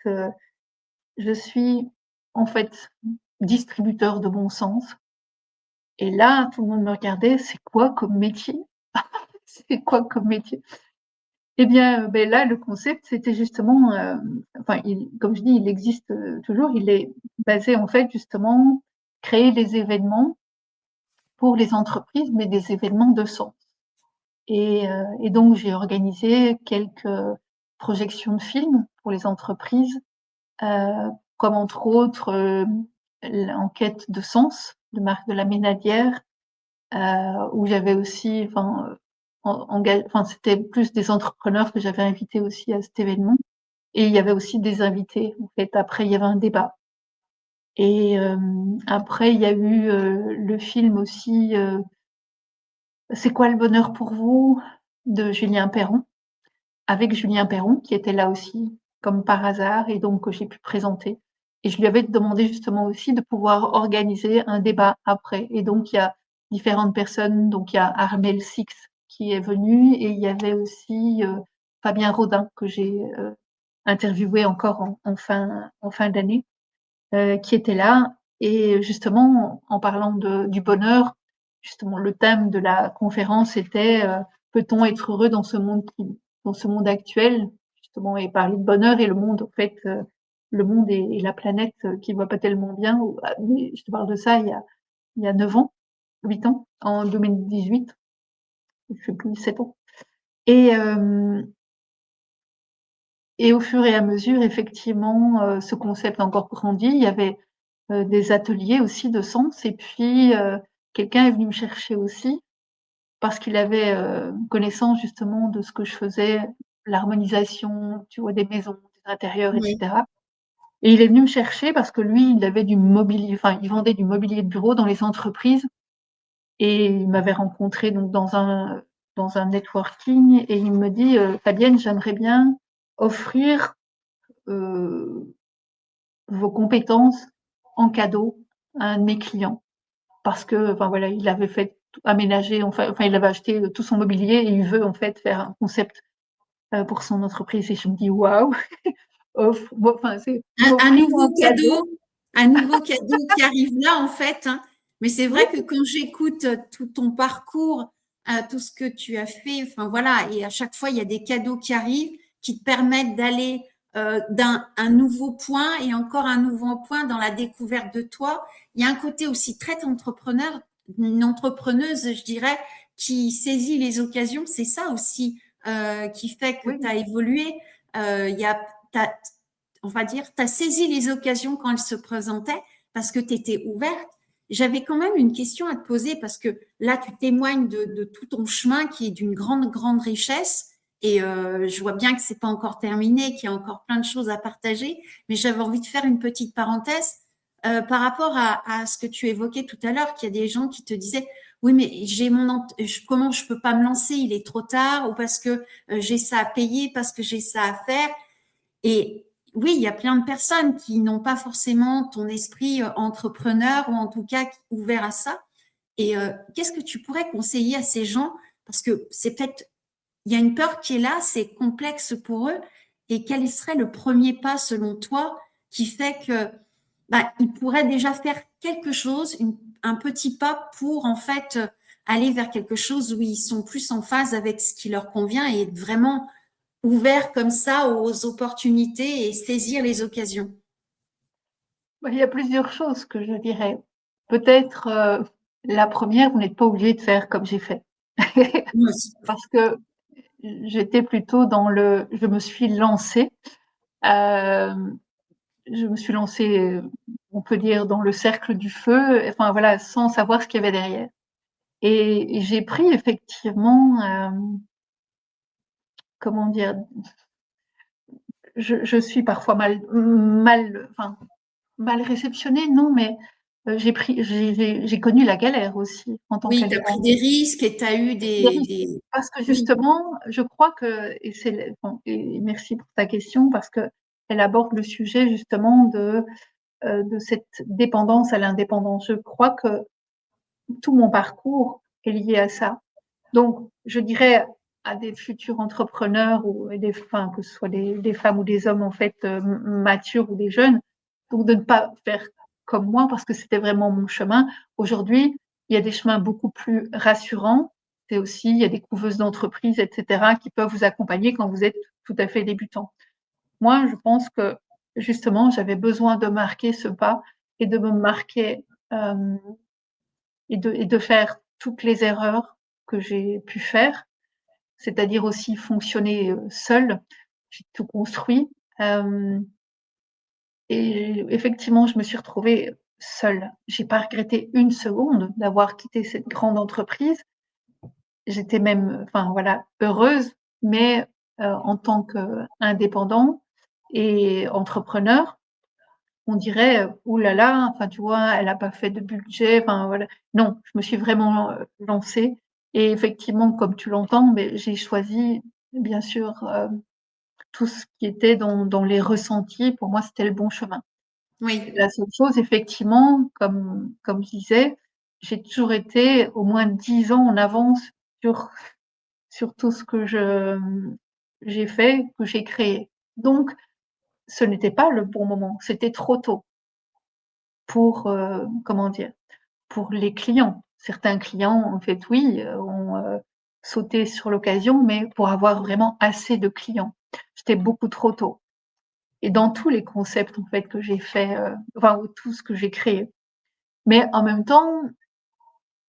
je suis en fait distributeur de bon sens. Et là, tout le monde me regardait, c'est quoi comme métier? C'est quoi comme métier? Eh bien, ben là, le concept, c'était justement, enfin, comme je dis, il existe toujours. Il est basé, en fait, justement, créer des événements pour les entreprises, mais des événements de sens. Et donc, j'ai organisé quelques projections de films pour les entreprises, comme entre autres l'enquête de sens de Marc de la Ménadière, où j'avais aussi, enfin, c'était plus des entrepreneurs que j'avais invités aussi à cet événement. Et il y avait aussi des invités, en fait. Après, il y avait un débat. Et après, il y a eu le film aussi C'est quoi le bonheur pour vous de Julien Perron, avec Julien Perron qui était là aussi. comme par hasard, et donc j'ai pu présenter. Et je lui avais demandé justement aussi de pouvoir organiser un débat après. Et donc il y a différentes personnes, donc il y a Armel Six qui est venu, et il y avait aussi Fabien Rodin que j'ai interviewé encore en fin d'année, qui était là. Et justement, en parlant du bonheur, justement, le thème de la conférence était peut-on être heureux dans ce monde actuel, justement, et parler de bonheur et le monde, en fait, le monde et la planète qui va pas tellement bien. Je te parle de ça il y a 9 ans, 8 ans, en 2018, je sais plus, 7 ans. Et, euh, et au fur et à mesure, effectivement, ce concept a encore grandi. Il y avait des ateliers aussi de sens, et puis quelqu'un est venu me chercher aussi parce qu'il avait connaissance justement de ce que je faisais, l'harmonisation, tu vois, des maisons, des intérieurs, Oui, etc. Et il est venu me chercher parce que lui, il avait du mobilier, enfin, il vendait du mobilier de bureau dans les entreprises, et il m'avait rencontré donc dans un networking, et il me dit Fabienne, j'aimerais bien offrir euh, vos compétences en cadeau à un de mes clients. Parce que, enfin voilà, il avait fait aménager, enfin il avait acheté tout son mobilier, et il veut en fait faire un concept pour son entreprise. Et je me dis waouh, enfin c'est un m'offrir un nouveau cadeau. cadeau, un nouveau cadeau qui arrive là, en fait, hein. Mais c'est Oui, vrai que quand j'écoute tout ton parcours, tout ce que tu as fait, enfin voilà, et à chaque fois, il y a des cadeaux qui arrivent qui te permettent d'aller d'un un nouveau point et encore un nouveau point dans la découverte de toi. Il y a un côté aussi très entrepreneur, une entrepreneuse, je dirais, qui saisit les occasions. C'est ça aussi qui fait que tu oui. as évolué. Il y a, t'as, on va dire, tu as saisi les occasions quand elles se présentaient parce que tu étais ouverte. J'avais quand même une question à te poser parce que là, tu témoignes de tout ton chemin qui est d'une grande, grande richesse. Et je vois bien que c'est pas encore terminé, qu'il y a encore plein de choses à partager. Mais j'avais envie de faire une petite parenthèse par rapport à ce que tu évoquais tout à l'heure, qu'il y a des gens qui te disaient, oui, mais comment je peux pas me lancer, il est trop tard, ou parce que j'ai ça à payer, parce que j'ai ça à faire. Et oui, il y a plein de personnes qui n'ont pas forcément ton esprit entrepreneur ou en tout cas ouvert à ça. Et qu'est-ce que tu pourrais conseiller à ces gens? Parce que c'est peut-être, il y a une peur qui est là, c'est complexe pour eux. Et quel serait le premier pas selon toi qui fait que bah, ils pourraient déjà faire quelque chose, un petit pas pour en fait aller vers quelque chose où ils sont plus en phase avec ce qui leur convient et être vraiment ouvert comme ça aux opportunités et saisir les occasions. Il y a plusieurs choses que je dirais. Peut-être la première, vous n'êtes pas obligé de faire comme j'ai fait. Oui, Parce que j'étais plutôt je me suis lancée. Euh, je me suis lancée, on peut dire, dans le cercle du feu, enfin voilà, sans savoir ce qu'il y avait derrière. Et j'ai pris effectivement, comment dire, je suis parfois enfin, mal réceptionnée, non, mais j'ai connu la galère aussi en tant oui, tu as pris qu'indépendante. des risques et tu as eu Des risques. des... Parce que Oui, justement, je crois que, bon, et merci pour ta question, parce que elle aborde le sujet justement de cette dépendance à l'indépendance. Je crois que tout mon parcours est lié à ça. Donc, je dirais à des futurs entrepreneurs, ou enfin, que ce soit des femmes ou des hommes en fait matures ou des jeunes, donc de ne pas faire comme moi parce que c'était vraiment mon chemin. Aujourd'hui, il y a des chemins beaucoup plus rassurants. C'est aussi, il y a des couveuses d'entreprise, etc., qui peuvent vous accompagner quand vous êtes tout à fait débutant. Moi, je pense que justement, j'avais besoin de marquer ce pas et de me marquer euh, et de faire toutes les erreurs que j'ai pu faire, c'est-à-dire aussi fonctionner seule. J'ai tout construit. Euh, et effectivement, je me suis retrouvée seule. J'ai pas regretté une seconde d'avoir quitté cette grande entreprise. J'étais même, enfin voilà, heureuse, mais en tant qu'indépendant et entrepreneur, on dirait, ouh là là, enfin tu vois, elle a pas fait de budget, enfin voilà. Non, je me suis vraiment lancée. Et effectivement, comme tu l'entends, mais j'ai choisi, bien sûr, tout ce qui était dans les ressentis, pour moi, c'était le bon chemin. Oui, La seule chose, effectivement, comme je disais, j'ai toujours été au moins 10 ans en avance sur sur tout ce que j'ai fait, que j'ai créé. Donc ce n'était pas le bon moment, c'était trop tôt pour, comment dire? Pour les clients. Certains clients, en fait, oui, ont, sauté sur l'occasion, mais pour avoir vraiment assez de clients. C'était beaucoup trop tôt et dans tous les concepts, en fait, que j'ai fait, enfin, tout ce que j'ai créé. Mais en même temps,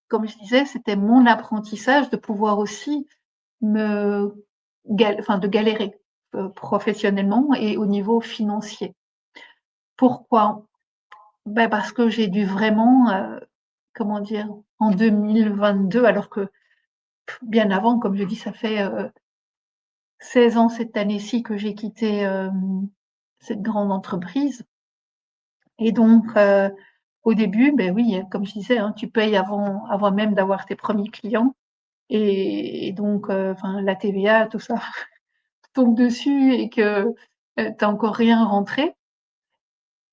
comme je disais, c'était mon apprentissage de pouvoir aussi me de galérer, professionnellement et au niveau financier. Pourquoi? Parce que j'ai dû vraiment, comment dire? En 2022, alors que bien avant, comme je dis, ça fait, 16 ans cette année-ci que j'ai quitté, cette grande entreprise et donc au début, oui, comme je disais, hein, tu payes avant même d'avoir tes premiers clients et donc enfin la TVA, tout ça tombe dessus et que, tu encore rien rentré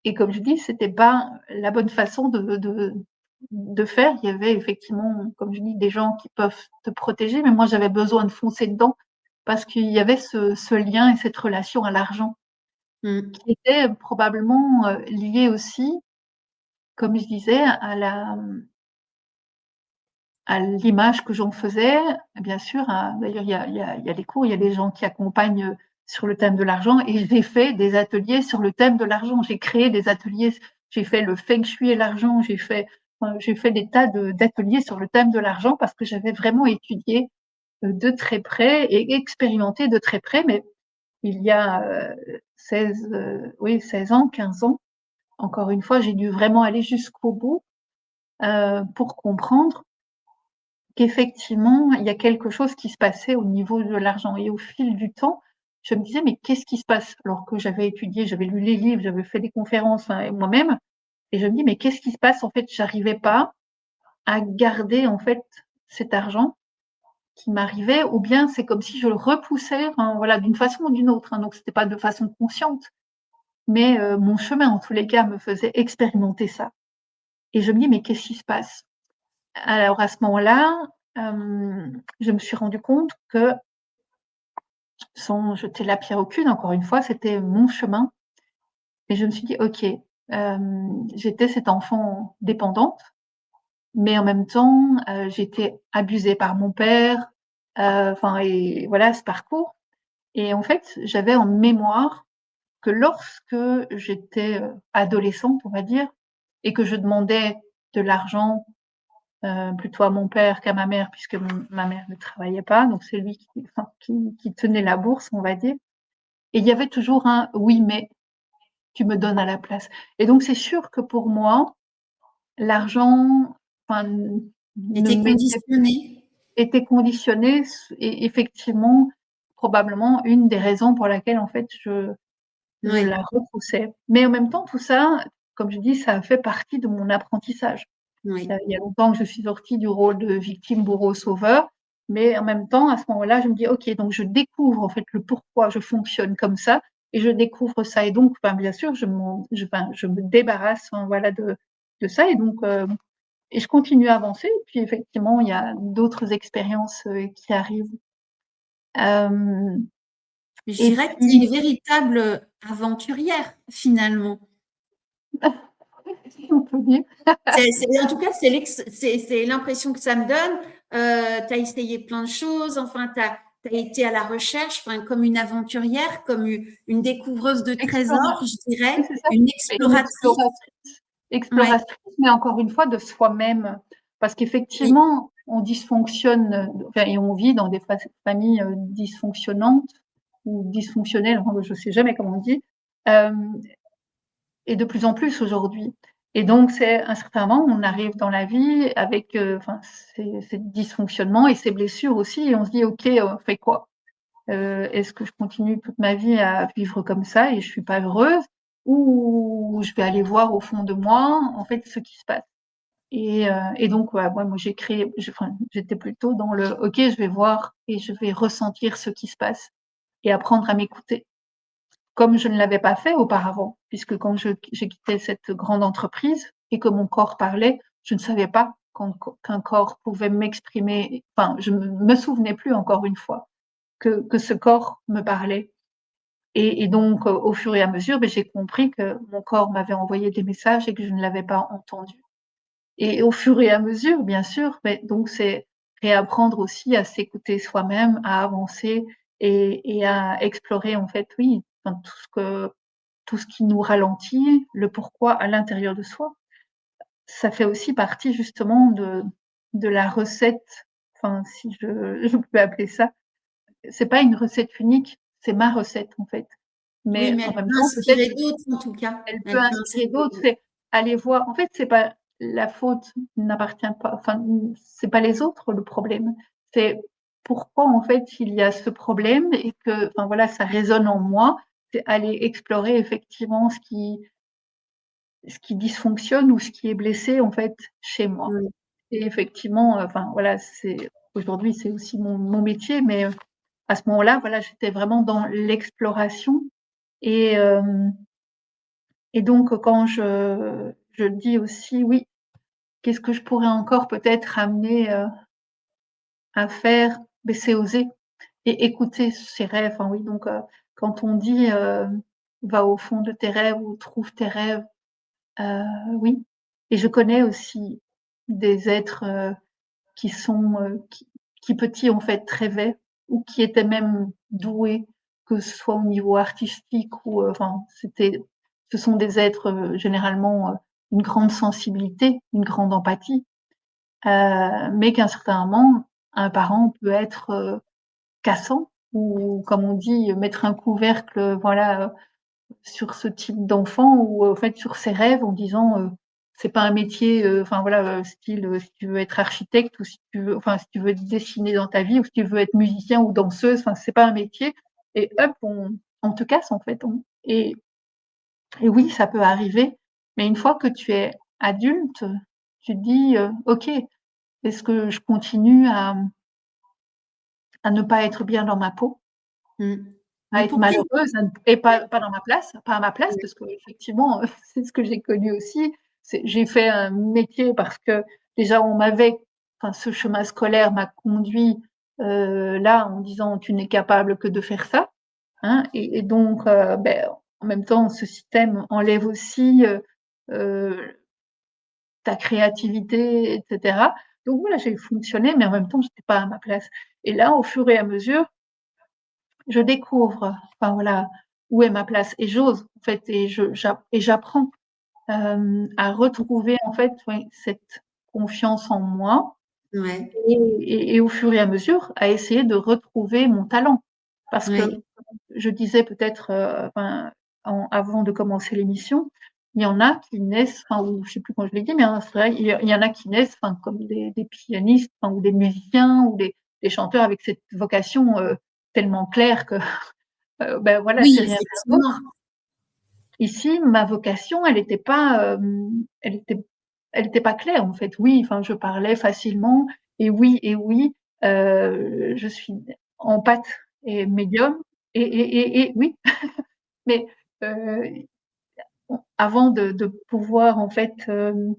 et comme je dis, c'était pas la bonne façon de faire. Il y avait effectivement, comme je dis, des gens qui peuvent te protéger, mais moi j'avais besoin de foncer dedans parce qu'il y avait ce lien et cette relation à l'argent mmh, qui était probablement, lié aussi, comme je disais, à l'image que j'en faisais, bien sûr, d'ailleurs il y a des cours, il y a des gens qui accompagnent, sur le thème de l'argent et j'ai fait des ateliers sur le thème de l'argent. J'ai créé des ateliers, j'ai fait le feng shui et l'argent, j'ai fait des tas d'ateliers sur le thème de l'argent parce que j'avais vraiment étudié, de très près et expérimenté de très près, mais il y a, 16 ans, 15 ans. Encore une fois, j'ai dû vraiment aller jusqu'au bout, pour comprendre qu'effectivement, il y a quelque chose qui se passait au niveau de l'argent et au fil du temps, je me disais: «Mais qu'est-ce qui se passe?» alors que j'avais étudié, j'avais lu les livres, j'avais fait des conférences, hein, moi-même et je me dis: «Mais qu'est-ce qui se passe?» en fait, j'arrivais pas à garder, en fait, cet argent qui m'arrivait ou bien c'est comme si je le repoussais, enfin, voilà, d'une façon ou d'une autre, hein, donc c'était pas de façon consciente, mais mon chemin, en tous les cas, me faisait expérimenter ça et je me dis: «Mais qu'est-ce qui se passe?» alors à ce moment-là, je me suis rendu compte que, sans jeter la pierre au cul, encore une fois, c'était mon chemin et je me suis dit: «OK, j'étais cette enfant dépendante, mais en même temps, j'étais abusée par mon père», enfin et voilà ce parcours et en fait, j'avais en mémoire que lorsque j'étais, adolescente, on va dire et que je demandais de l'argent plutôt à mon père qu'à ma mère puisque ma mère ne travaillait pas, donc c'est lui qui tenait la bourse, on va dire et il y avait toujours un: «Oui, mais tu me donnes à la place» et donc c'est sûr que pour moi, l'argent, enfin, ne était m'était conditionné. était conditionné et effectivement, probablement une des raisons pour laquelle, en fait, je Ouais, la repoussais. Mais en même temps, tout ça, comme je dis, ça a fait partie de mon apprentissage. oui. Il y a longtemps que je suis sortie du rôle de victime, bourreau, sauveur, mais en même temps, à ce moment-là, je me dis: «OK, donc je découvre en fait le pourquoi je fonctionne comme ça et je découvre ça» et donc bien sûr, je me débarrasse, voilà, de ça et donc et je continue à avancer et puis effectivement, il y a d'autres expériences, qui arrivent. Hem Je et dirais que tu es puis une véritable, aventurière, finalement. si on peut dire. C'est en tout cas, c'est l'impression que ça me donne. Tu as essayé plein de choses, enfin, tu as été à la recherche, enfin, comme une aventurière, comme une découvreuse de trésors, Exploratrice, je dirais, oui, c'est ça, une mais une exploratrice. Ouais, exploratrice, mais encore une fois de soi-même. Parce oui, qu'effectivement, on dysfonctionne, enfin et on vit dans des familles, dysfonctionnantes ou dysfonctionnelles, enfin je sais jamais comment on dit, hem et de plus en plus aujourd'hui et donc c'est à un certain moment, on arrive dans la vie avec, enfin ces dysfonctionnements et ces blessures aussi et on se dit: «OK, on fait quoi?» Est-ce que je continue toute ma vie à vivre comme ça et je suis pas heureuse ou je vais aller voir au fond de moi, en fait, ce qui se passe? Et donc ouais, moi j'ai créé enfin, j'étais plutôt dans le: «OK, je vais voir et je vais ressentir ce qui se passe et apprendre à m'écouter». comme je ne l'avais pas fait auparavant, puisque quand j'ai quitté cette grande entreprise et que mon corps parlait, je ne savais pas qu'un corps pouvait m'exprimer. Enfin, je me souvenais plus encore une fois que ce corps me parlait. Et donc, au fur et à mesure, j'ai compris que mon corps m'avait envoyé des messages et que je ne l'avais pas entendu. Et au fur et à mesure, bien sûr, donc c'est réapprendre aussi à s'écouter soi-même, à avancer et à explorer en fait, oui, enfin, tout ce qui nous ralentit, le pourquoi à l'intérieur de soi. Ça fait aussi partie justement de la recette, enfin si je peux appeler ça. C'est pas une recette unique, c'est ma recette en fait. Oui, Mais mais en elle même peut temps, peut-être inspirer d'autres en tout cas. elle peut Elle peut inspirer inspirer d'autres, d'autres. c'est aller voir. En fait, c'est pas la faute n'appartient pas, enfin, c'est pas les autres le problème. C'est pourquoi en fait il y a ce problème et que, enfin voilà, ça résonne en moi. C'est aller explorer effectivement ce qui dysfonctionne ou ce qui est blessé en fait chez moi. Oui. Et effectivement, enfin voilà, c'est aujourd'hui c'est aussi mon métier, mais à ce moment-là, voilà, j'étais vraiment dans l'exploration et et donc quand je dis aussi: «Oui, qu'est-ce que je pourrais encore peut-être amener, à faire?» C'est oser et écouter ses rêves. Enfin oui, donc quand on dit, «Va au fond de tes rêves ou trouve tes rêves», oui, et je connais aussi des êtres, qui sont, qui petits en fait rêvaient ou qui étaient même doués, que ce soit au niveau artistique ou, enfin ce sont des êtres, généralement, une grande sensibilité, une grande empathie, mais qu'à un certain moment, un parent peut être, cassant ou comme on dit, mettre un couvercle, voilà, sur ce type d'enfant ou en fait sur ses rêves en disant, c'est pas un métier, enfin voilà, style, si tu veux être architecte ou si tu veux enfin si tu veux dessiner dans ta vie ou si tu veux être musicien ou danseuse, enfin c'est pas un métier et hop, on te casse en fait, et oui, ça peut arriver, mais une fois que tu es adulte, tu te dis, «OK, est-ce que je continue à ne pas être bien dans ma peau?» Mmh. À Mais être pour quelle malheureuse et pas dans ma place, pas à ma place parce qu'effectivement, c'est ce que j'ai connu aussi. J'ai fait un métier parce que déjà on m'avait enfin ce chemin scolaire m'a conduit, là en disant: «Tu n'es capable que de faire ça», hein, et donc en même temps ce système enlève aussi, heu, ta créativité et cetera. Donc voilà, j'ai fonctionné mais en même temps j'étais pas à ma place et là au fur et à mesure je découvre, enfin voilà, où est ma place et j'ose en fait et j'apprends, à retrouver en fait, oui, cette confiance en moi ouais, et au fur et à mesure à essayer de retrouver mon talent. Parce que ouais. je disais peut-être, enfin, avant de commencer l'émission, il y en a qui naissent, enfin ou je sais plus quand je l'ai dit, mais c'est vrai, il y en a qui naissent, enfin comme des pianistes, enfin ou des musiciens ou des chanteurs avec cette vocation, tellement claire que voilà, Oui, c'est rien faire effectivement. d'autre. Ici, ma vocation, elle était pas claire, en fait. Oui, enfin, je parlais facilement et oui, je suis en pâte et médium et oui, mais heu, avant de pouvoir, en fait, le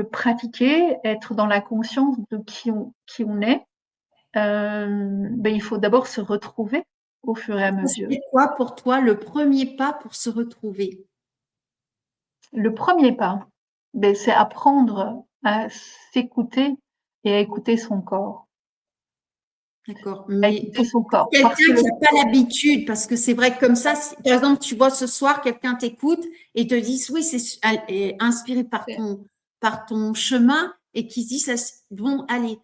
pratiquer, être dans la conscience de qui on est, il faut d'abord se retrouver au fur et à Ça mesure. serait quoi pour toi le premier pas pour se retrouver? Le premier pas, c'est apprendre à s'écouter et à écouter son corps. D'accord, À mais écouter son pour corps parce que quelqu'un le qui a pas l'habitude, parce que c'est vrai que comme ça, si par exemple, tu vois ce soir quelqu'un t'écoute et te dit: «Oui, elle est inspiré par ton chemin» et qui se dit: «Ça s bon allez,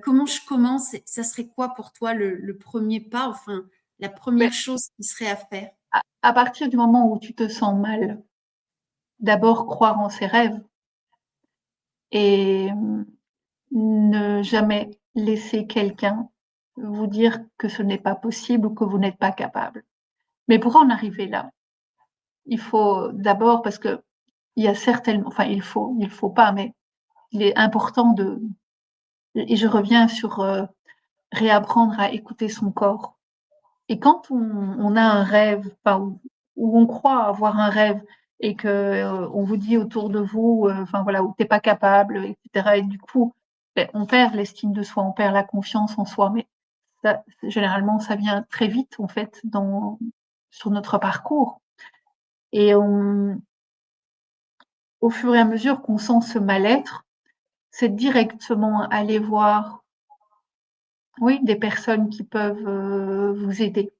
comment je commence?» Ça serait quoi pour toi le 1er pas, enfin, la beh, première chose qui serait à faire? à partir du moment où tu te sens mal, d'abord croire en ses rêves et ne jamais laisser quelqu'un vous dire que ce n'est pas possible ou que vous n'êtes pas capable. Mais pour en arriver là, il faut d'abord parce qu'il y a certainement enfin il faut pas, mais il est important et je reviens sur, réapprendre à écouter son corps. Et quand on a un rêve, enfin, où on croit avoir un rêve et que on vous dit autour de vous, enfin voilà, où t'es pas capable, etc. Et du coup, ben, on perd l'estime de soi, on perd la confiance en soi. Mais ça, généralement, ça vient très vite en fait sur notre parcours. Et au fur et à mesure qu'on sent ce mal-être, c'est directement aller voir, oui, des personnes qui peuvent vous aider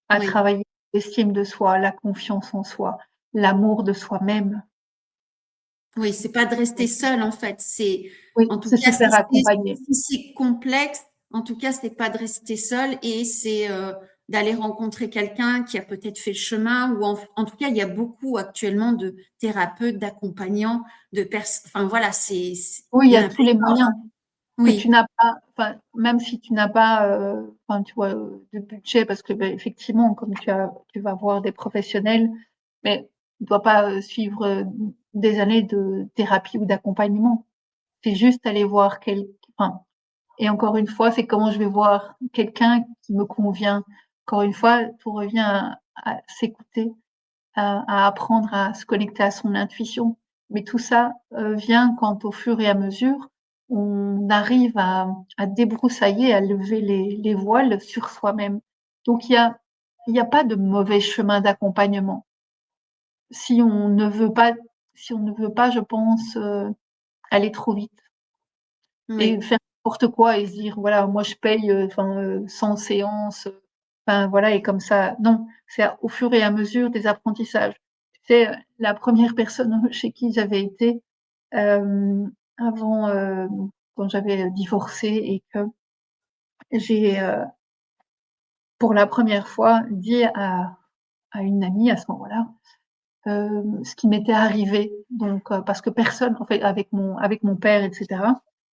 à Oui. travailler l'estime de soi, la confiance en soi, l'amour de soi-même. Oui, c'est pas de rester seul en fait. C'est, Oui, en tout c'est cas, se faire accompagner. si c'est complexe, en tout cas, c'est pas de rester seul et c'est d'aller rencontrer quelqu'un qui a peut-être fait le chemin ou en tout cas, il y a beaucoup actuellement de thérapeutes, d'accompagnants, de personnes. Enfin voilà, Oui, il il y y en a a tous les plusieurs. moyens que tu Oui, n'as pas, enfin, même si tu n'as pas, enfin, tu vois, de budget, parce que, ben, effectivement, comme tu vas voir des professionnels, mais tu dois pas suivre des années de thérapie ou d'accompagnement. C'est juste aller voir enfin, et encore une fois, c'est comment je vais voir quelqu'un qui me convient. Encore une fois, tout revient à s'écouter, à apprendre à se connecter à son intuition. Mais tout ça vient quand, au fur et à mesure, on arrive à débroussailler, à lever les voiles sur soi-même. Donc il y a pas de mauvais chemin d'accompagnement. Si on ne veut pas, si on ne veut pas, je pense, aller trop vite et oui, faire n'importe quoi et se dire voilà, moi je paye, enfin 100 séances, enfin voilà, et comme ça. Non, c'est au fur et à mesure des apprentissages. Tu sais, la première personne chez qui j'avais été avant, quand j'avais divorcé et que j'ai pour la première fois dit à une amie à ce moment-là, ce qui m'était arrivé. Donc, parce que personne, en fait, avec mon père, etc.,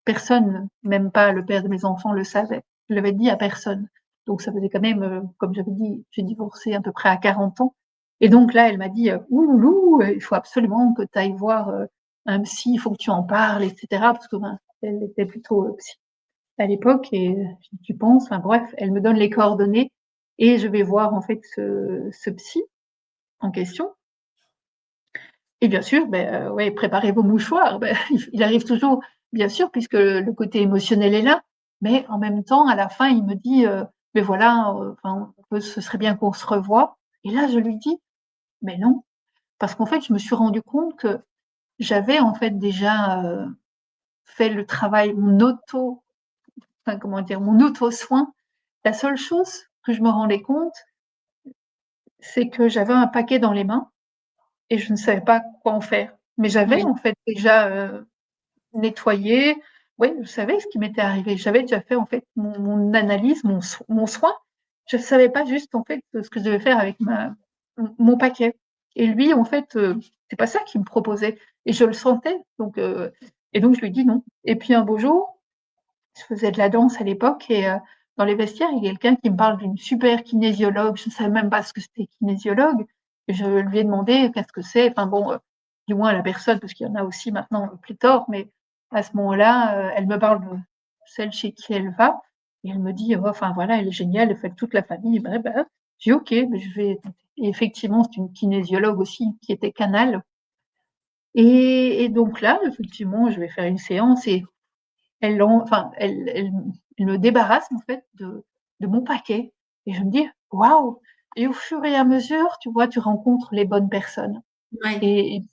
personne, même pas le père de mes enfants, le savait. Je l'avais dit à personne. Donc, ça faisait quand même, comme j'avais dit, j'ai divorcé à peu près à 40 ans. Et donc là, elle m'a dit, ouloulou, il faut absolument que tu ailles voir un psy, il faut que tu en parles, etc. Parce que ben, elle était plutôt psy à l'époque et tu penses, enfin bref, elle me donne les coordonnées et je vais voir en fait ce psy en question. Et bien sûr, ouais, préparez vos mouchoirs. Il arrive toujours, bien sûr, puisque le côté émotionnel est là, mais en même temps, à la fin, il me dit, mais voilà, enfin, ce serait bien qu'on se revoie. Et là, je lui dis, mais non, parce qu'en fait, je me suis rendu compte que j'avais en fait déjà fait le travail, enfin comment dire, mon auto-soin. La seule chose que je me rendais compte, c'est que j'avais un paquet dans les mains et je ne savais pas quoi en faire. Mais j'avais oui, en fait déjà nettoyer. Oui, je savais ce qui m'était arrivé. J'avais déjà fait en fait mon analyse, mon soin. Je ne savais pas juste en fait ce que je devais faire avec mon paquet. Et lui, en fait, c'est pas ça qu'il me proposait. Et je le sentais. Et donc je lui dis non. Et puis un beau jour, je faisais de la danse à l'époque et dans les vestiaires, il y a quelqu'un qui me parle d'une super kinésiologue. Je ne savais même pas ce que c'était kinésiologue. Et je lui ai demandé qu'est-ce que c'est. Enfin bon, du moins la personne, parce qu'il y en a aussi maintenant plus tard, mais à ce moment-là, elle me parle de celle chez qui elle va. Et elle me dit, oh, enfin voilà, elle est géniale, elle fait toute la famille. J'ai dit, ok, mais je vais. Et effectivement, c'est une kinésiologue aussi qui était canal. Et donc là, effectivement, je vais faire une séance et enfin, elle me débarrasse en fait de mon paquet. Et je me dis, waouh! Et au fur et à mesure, tu vois, tu rencontres les bonnes personnes. oui,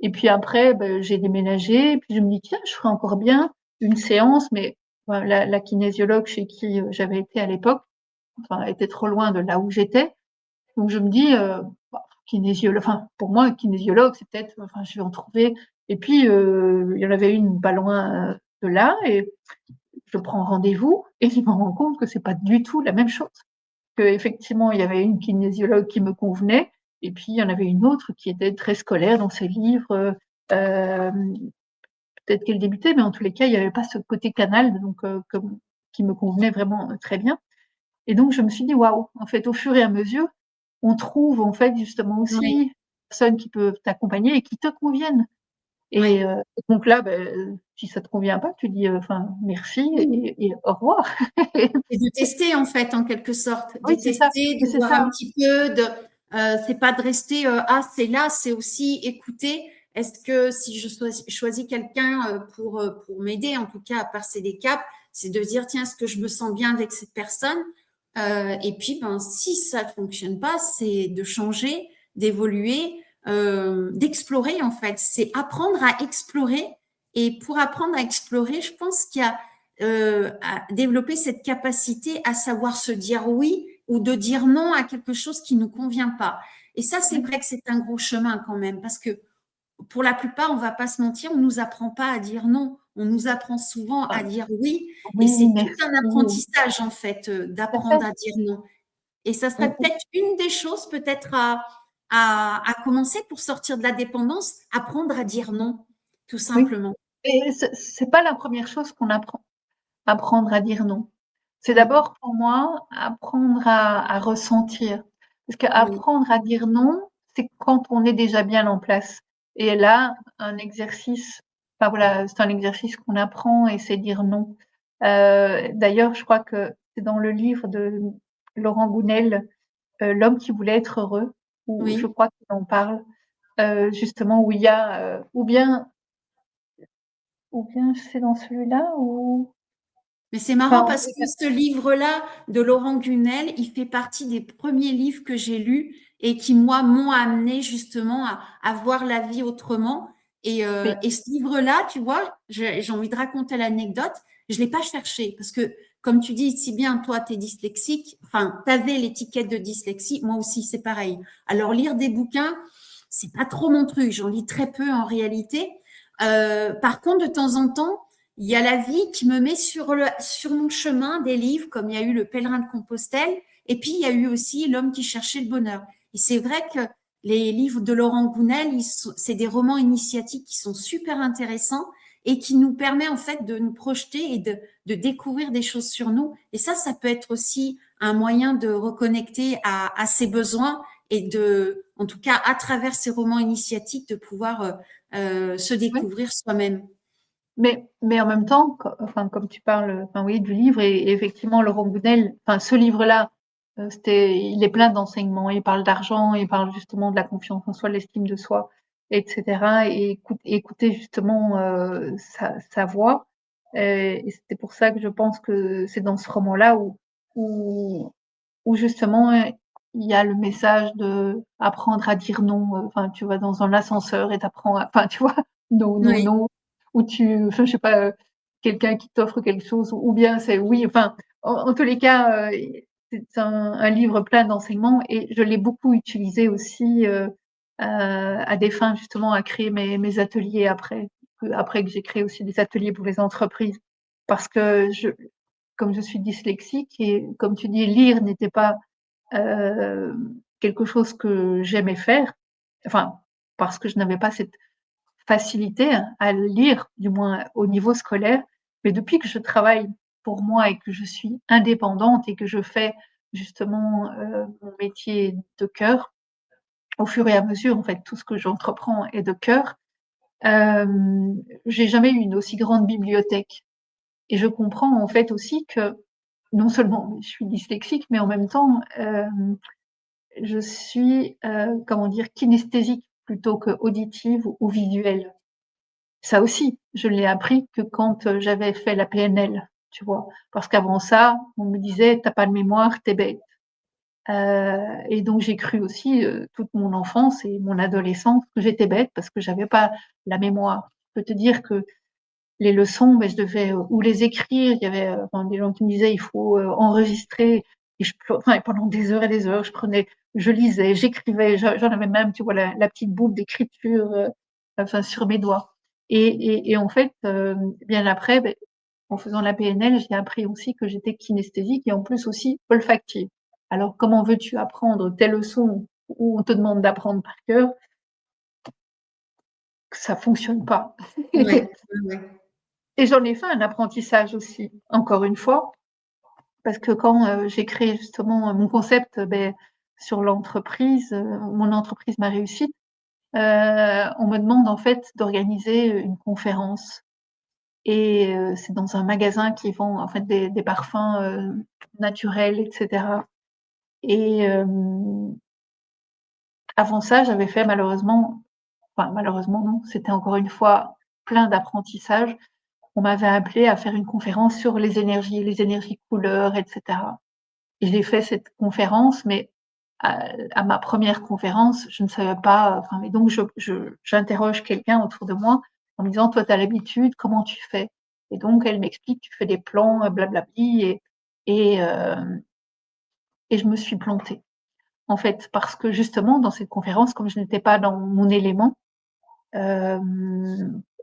Et puis, après, j'ai déménagé, et puis je me dis: «Tiens, je ferais encore bien une séance», mais la kinésiologue chez qui, j'avais été à l'époque, enfin, elle était trop loin de là où j'étais. Donc je me dis, bah, enfin, pour moi, un kinésiologue, c'est peut-être, enfin, je vais en trouver. Et puis, il y en avait une pas loin, de là, et je prends rendez-vous et je me rends compte que c'est pas du tout la même chose. Qu'effectivement, il y avait une kinésiologue qui me convenait et puis il y en avait une autre qui était très scolaire dans ses livres, peut-être qu'elle débutait, mais en tous les cas, il y avait pas ce côté canal, donc comme qui me convenait vraiment, très bien. Et donc je me suis dit: «Waouh!» En fait, au fur et à mesure, on trouve en fait justement oui. aussi des personnes qui peuvent t'accompagner et qui te conviennent. Et donc là, si ça te convient pas, tu dis, merci et au revoir. Et de tester en fait, en quelque sorte, de Oui, c'est ça. tester, Mais de c'est voir un ça. petit peu, c'est pas de rester ah c'est là, c'est aussi écouter. Est-ce que si je choisis quelqu'un pour m'aider, en tout cas à passer des caps, c'est de dire tiens, est-ce que je me sens bien avec cette personne. Et puis ben si ça ne fonctionne pas, c'est de changer, d'évoluer, d'explorer en fait. C'est apprendre à explorer. Et pour apprendre à explorer, je pense qu'il y a à développer cette capacité à savoir se dire oui ou de dire non à quelque chose qui nous convient pas. Et ça, c'est Oui, vrai que c'est un gros chemin quand même, parce que pour la plupart, on va pas se mentir, on nous apprend pas à dire non. On nous apprend souvent à enfin, dire oui, et oui, c'est tout merci. un apprentissage en fait Tout à fait. d'apprendre à dire non. Et ça serait Oui, peut-être une des choses peut-être à commencer pour sortir de la dépendance, apprendre à dire non, tout oui. simplement. Et c'est pas la première chose qu'on apprend, apprendre à dire non. C'est Mm. d'abord pour moi apprendre à ressentir. Parce Oui, qu'apprendre à dire non, c'est quand on est déjà bien en place. Et là, un exercice, enfin voilà, c'est un exercice qu'on apprend et c'est dire non. D'ailleurs, je crois que c'est dans le livre de Laurent Gounel, L'homme qui voulait être heureux, où je oui. crois qu'il en parle, justement où il y a, ou bien c'est dans celui-là ou Mais c'est marrant enfin en parce tous les que cas ce livre-là de Laurent Gunel, il fait partie des premiers livres que j'ai lus et qui, moi, m'ont amené justement à voir la vie autrement. oui, Et ce livre-là, tu vois, j'ai envie de raconter l'anecdote, je l'ai pas cherché parce que, comme tu dis si bien, toi, tu es dyslexique, enfin, tu avais l'étiquette de dyslexie, moi aussi, c'est pareil. Alors, lire des bouquins, c'est pas trop mon truc, j'en lis très peu en réalité. Par contre, de temps en temps, il y a la vie qui me met sur mon chemin des livres, comme il y a eu Le Pèlerin de Compostelle, et puis il y a eu aussi L'homme qui cherchait le bonheur. Et c'est vrai que les livres de Laurent Gounel, c'est des romans initiatiques qui sont super intéressants et qui nous permettent en fait de nous projeter et de découvrir des choses sur nous. Et ça peut être aussi un moyen de reconnecter à ses besoins et en tout cas, à travers ces romans initiatiques, de pouvoir se oui. découvrir soi-même. Mais en même temps, comme tu parles, enfin oui, du livre et effectivement Laurent Gounel, enfin ce livre-là, il est plein d'enseignements. Il parle d'argent, il parle justement de la confiance en soi, de l'estime de soi, etc. Et écouter justement sa voix. Et c'était pour ça que je pense que c'est dans ce roman-là où, où justement il y a le message de apprendre à dire non. Enfin, tu vas dans un ascenseur et t'apprends, enfin, tu vois, non, non, Oui. non. Ou enfin, je sais pas, quelqu'un qui t'offre quelque chose, ou bien c'est oui. Enfin, en tous les cas, c'est un livre plein d'enseignements et je l'ai beaucoup utilisé aussi à des fins justement à créer mes ateliers après que j'ai créé aussi des ateliers pour les entreprises. Parce que comme je suis dyslexique et comme tu dis, lire n'était pas euh, quelque chose que j'aimais faire, enfin, parce que je n'avais pas cette facilité à lire, du moins au niveau scolaire. Mais depuis que je travaille pour moi et que je suis indépendante et que je fais justement mon métier de cœur, au fur et à mesure, en fait, tout ce que j'entreprends est de cœur. J'ai jamais eu une aussi grande bibliothèque. Et je comprends en fait aussi que non seulement je suis dyslexique, mais en même temps, je suis, comment dire, kinesthésique plutôt qu'auditive ou visuelle. Ça aussi, je l'ai appris que quand j'avais fait la PNL, tu vois. Parce qu'avant ça, on me disait, t'as pas de mémoire, t'es bête. Et donc j'ai cru aussi toute mon enfance et mon adolescence que j'étais bête parce que j'avais pas la mémoire. Je peux te dire que les leçons, ben, je devais ou les écrire. Il y avait enfin, des gens qui me disaient il faut enregistrer. Et enfin, pendant des heures et des heures, je lisais, j'écrivais. J'en avais même, tu vois, la petite boucle d'écriture, enfin, sur mes doigts. Et en fait, bien après, ben, en faisant la PNL, j'ai appris aussi que j'étais kinesthésique et en plus aussi olfactive. Alors, comment veux-tu apprendre tes leçons où on te demande d'apprendre par cœur? Ça fonctionne pas. Ouais, ouais, ouais. Et j'en ai fait un apprentissage aussi, encore une fois, parce que quand j'ai créé justement mon concept sur l'entreprise, mon entreprise, ma réussite, on me demande en fait d'organiser une conférence et c'est dans un magasin qui vend en fait des parfums, naturels et cetera et avant ça, j'avais fait malheureusement non, c'était encore une fois plein d'apprentissage. On m'avait appelée à faire une conférence sur les énergies couleurs et cetera. Et j'ai fait cette conférence, mais à ma première conférence, je ne savais pas, enfin, et donc j'interroge quelqu'un autour de moi en me disant: «Toi, tu as l'habitude, comment tu fais?» Et donc elle m'explique: «Tu fais des plans, blablabli» et hem et je me suis plantée, en fait, parce que justement dans cette conférence, comme je n'étais pas dans mon élément,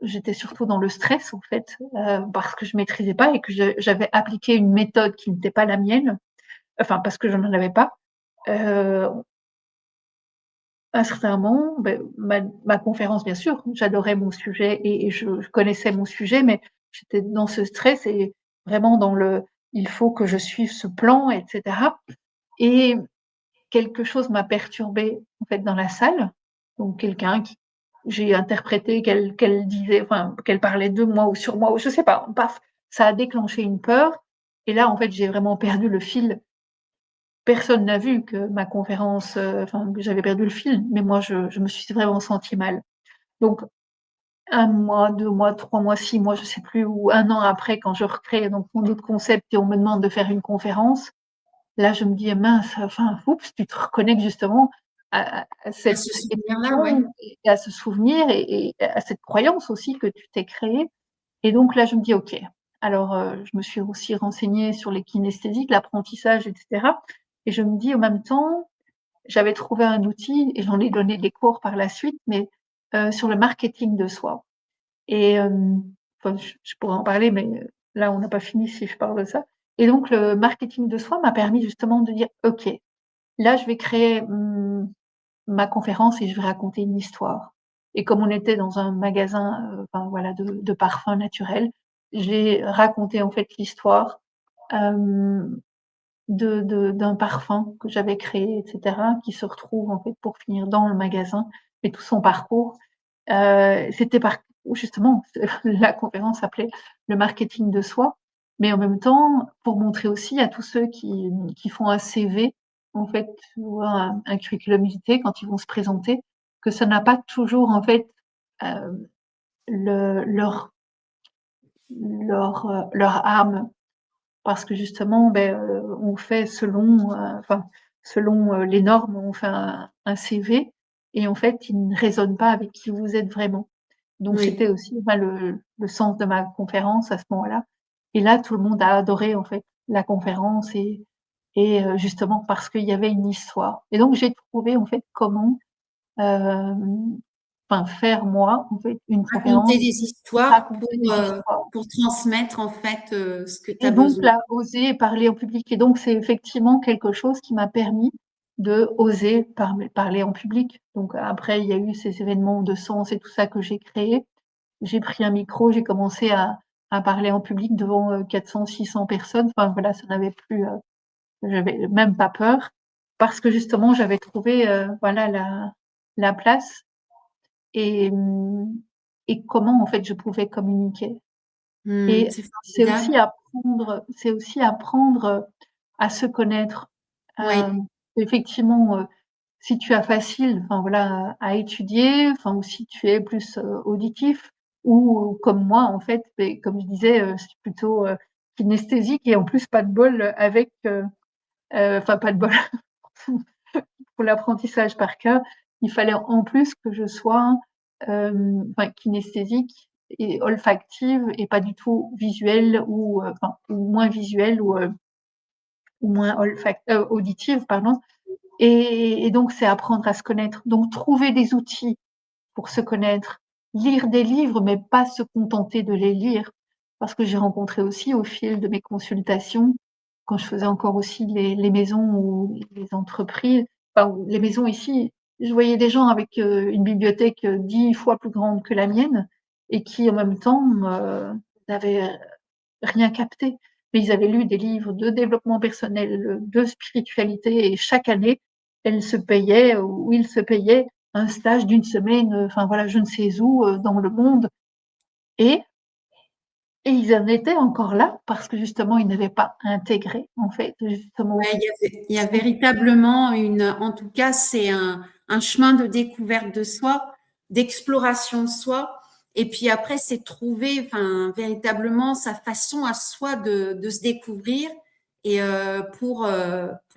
j'étais surtout dans le stress, en fait, parce que je maîtrisais pas et que j'avais appliqué une méthode qui n'était pas la mienne, enfin parce que je n'en avais pas. Heu, à un certain moment, ma conférence, bien sûr, j'adorais mon sujet et je connaissais mon sujet, mais j'étais dans ce stress et vraiment dans le: «Il faut que je suive ce plan» et cetera et quelque chose m'a perturbée, en fait, dans la salle. Donc quelqu'un qui j'ai interprété qu'elle disait enfin, qu'elle parlait de moi ou sur moi ou je sais pas, paf, ça a déclenché une peur et là, en fait, j'ai vraiment perdu le fil. Personne n'a vu que ma conférence, enfin, que j'avais perdu le fil, mais moi je me suis vraiment sentie mal. Donc 1 mois, 2 mois, 3 mois, 6 mois, je sais plus ou 1 an après quand je recrée donc mon autre concept et on me demande de faire une conférence, là je me dis: «Mince, enfin, oups», tu te reconnectes justement à À cette ce souvenir-là, ouais. émotion et à ce souvenir et à cette croyance aussi que tu t'es créée et donc là je me dis: «OK». Alors, je me suis aussi renseignée sur les kinesthésiques, l'apprentissage et cetera et je me dis en même temps j'avais trouvé un outil et j'en ai donné des cours par la suite, mais sur le marketing de soi et enfin je pourrais en parler, mais là on n'a pas fini si je parle de ça et donc le marketing de soi m'a permis justement de dire: «OK, là je vais créer, ma conférence et je vais raconter une histoire» et comme on était dans un magasin, enfin voilà de parfums naturels, j'ai raconté en fait l'histoire, hem d'un parfum que j'avais créé et cetera, qui se retrouve en fait pour finir dans le magasin et tout son parcours. C'était par justement la conférence s'appelait «Le marketing de soi», mais en même temps pour montrer aussi à tous ceux qui font un CV en fait ou un curriculum vitae quand ils vont se présenter, que ça n'a pas toujours en fait, hem, le leur âme parce que justement, on fait selon, enfin, selon, les normes, on fait un CV et en fait, il ne résonne pas avec qui vous êtes vraiment. Donc Oui. c'était aussi, le sens de ma conférence à ce moment-là et là, tout le monde a adoré, en fait, la conférence justement parce qu'il y avait une histoire et donc j'ai trouvé, en fait, comment, hem, enfin, faire moi, en fait, une Raconter conférence, des histoires raconter des histoires. pour transmettre en fait, ce que tu as Et donc besoin. là, oser parler en public et donc c'est effectivement quelque chose qui m'a permis de oser parler en public. Donc après, il y a eu ces événements de sens et tout ça que j'ai créés. J'ai pris un micro, j'ai commencé à parler en public devant, 400-600 personnes. Enfin voilà, ça n'avait plus, j'avais même pas peur parce que justement j'avais trouvé, voilà la place et et comment en fait je pouvais communiquer. Mmh, Et c'est formidable. c'est aussi apprendre, à se connaître. Oui, Effectivement, si tu as facile, enfin voilà, à étudier, enfin ou si tu es plus, auditif ou comme moi en fait, beh, comme je disais, je suis plutôt, kinesthésique et en plus pas de bol, avec, enfin pas de bol pour l'apprentissage par cœur, il fallait en plus que je sois, enfin kinesthésique et olfactive et pas du tout visuelle ou, enfin ou moins visuelle ou moins auditive pardon et donc c'est apprendre à se connaître. Donc trouver des outils pour se connaître, lire des livres mais pas se contenter de les lire. Parce que j'ai rencontré aussi au fil de mes consultations, quand je faisais encore aussi les maisons ou les entreprises, enfin ou les maisons ici, je voyais des gens avec, une bibliothèque, 10 fois plus grande que la mienne et qui en même temps, n'avaient rien capté. Mais ils avaient lu des livres de développement personnel, de spiritualité et chaque année, elles se payaient ou ils se payaient un stage d'une semaine, enfin voilà, je ne sais où, dans le monde et et ils en étaient encore là parce que justement ils n'avaient pas intégré en fait justement Ouais, il y a véritablement en tout cas, c'est un chemin de découverte de soi, d'exploration de soi. Et puis après, c'est trouver, enfin, véritablement sa façon à soi de se découvrir et pour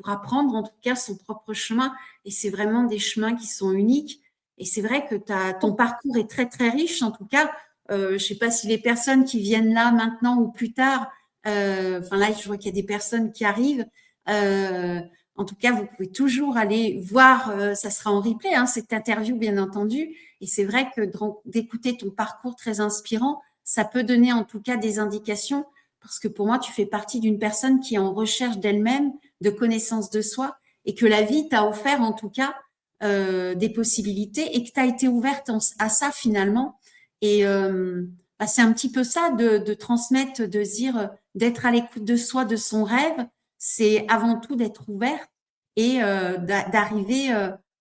apprendre en tout cas son propre chemin. Et c'est vraiment des chemins qui sont uniques. Et c'est vrai que ton parcours est très, très riche. En tout cas, je sais pas si les personnes qui viennent là maintenant ou plus tard, enfin là, je vois qu'il y a des personnes qui arrivent. Euh, en tout cas, vous pouvez toujours aller voir, ça sera en replay, hein, cette interview, bien entendu. Et c'est vrai que d'écouter ton parcours très inspirant, ça peut donner en tout cas des indications, parce que pour moi, tu fais partie d'une personne qui est en recherche d'elle-même, de connaissance de soi, et que la vie t'a offert en tout cas des possibilités, et que tu as été ouverte à ça finalement. Et bah, c'est un petit peu ça de transmettre, de dire, d'être à l'écoute de soi, de son rêve, c'est avant tout d'être ouverte et d'arriver,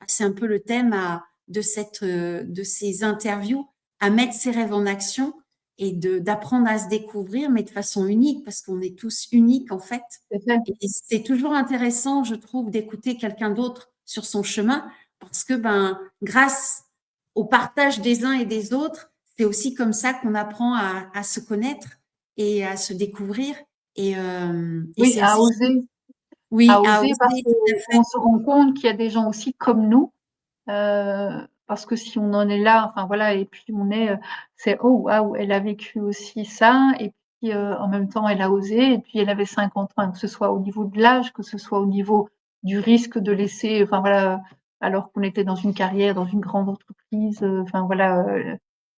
c'est un peu le thème de ces interviews, à mettre ses rêves en action et d'apprendre à se découvrir, mais de façon unique, parce qu'on est tous uniques en fait. c'est fait. Et c'est toujours intéressant, je trouve, d'écouter quelqu'un d'autre sur son chemin, parce que ben, grâce au partage des uns et des autres, c'est aussi comme ça qu'on apprend à se connaître et à se découvrir. Et Oui, c'est assez chouette. Oui, à à oser parce oser, tout à fait. qu'on se rend compte qu'il y a des gens aussi comme nous. Parce que si on en est là, enfin voilà, et puis on est, c'est oh waouh, elle a vécu aussi ça, et puis en même temps elle a osé, et puis elle avait 50 ans, que ce soit au niveau de l'âge, que ce soit au niveau du risque de laisser, enfin voilà, alors qu'on était dans une carrière, dans une grande entreprise, enfin voilà,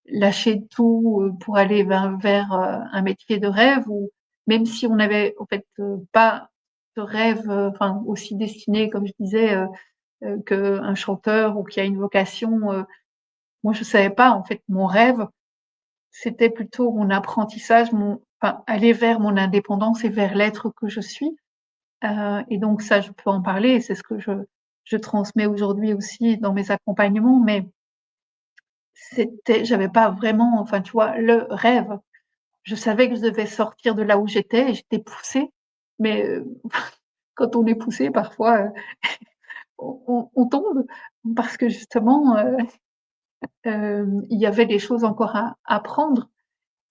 lâcher tout pour aller vers un métier de rêve, ou même si on avait en fait pas de rêve, enfin aussi destiné, comme je disais. Qu'un chanteur ou qui a une vocation, moi je savais pas en fait. Mon rêve, c'était plutôt mon apprentissage, enfin aller vers mon indépendance et vers l'être que je suis, et donc ça je peux en parler et c'est ce que je transmets aujourd'hui aussi dans mes accompagnements, mais j'avais pas vraiment, enfin tu vois, le rêve. Je savais que je devais sortir de là où j'étais et j'étais poussée, mais quand on est poussé parfois, on tombe parce que justement, il y avait des choses encore à apprendre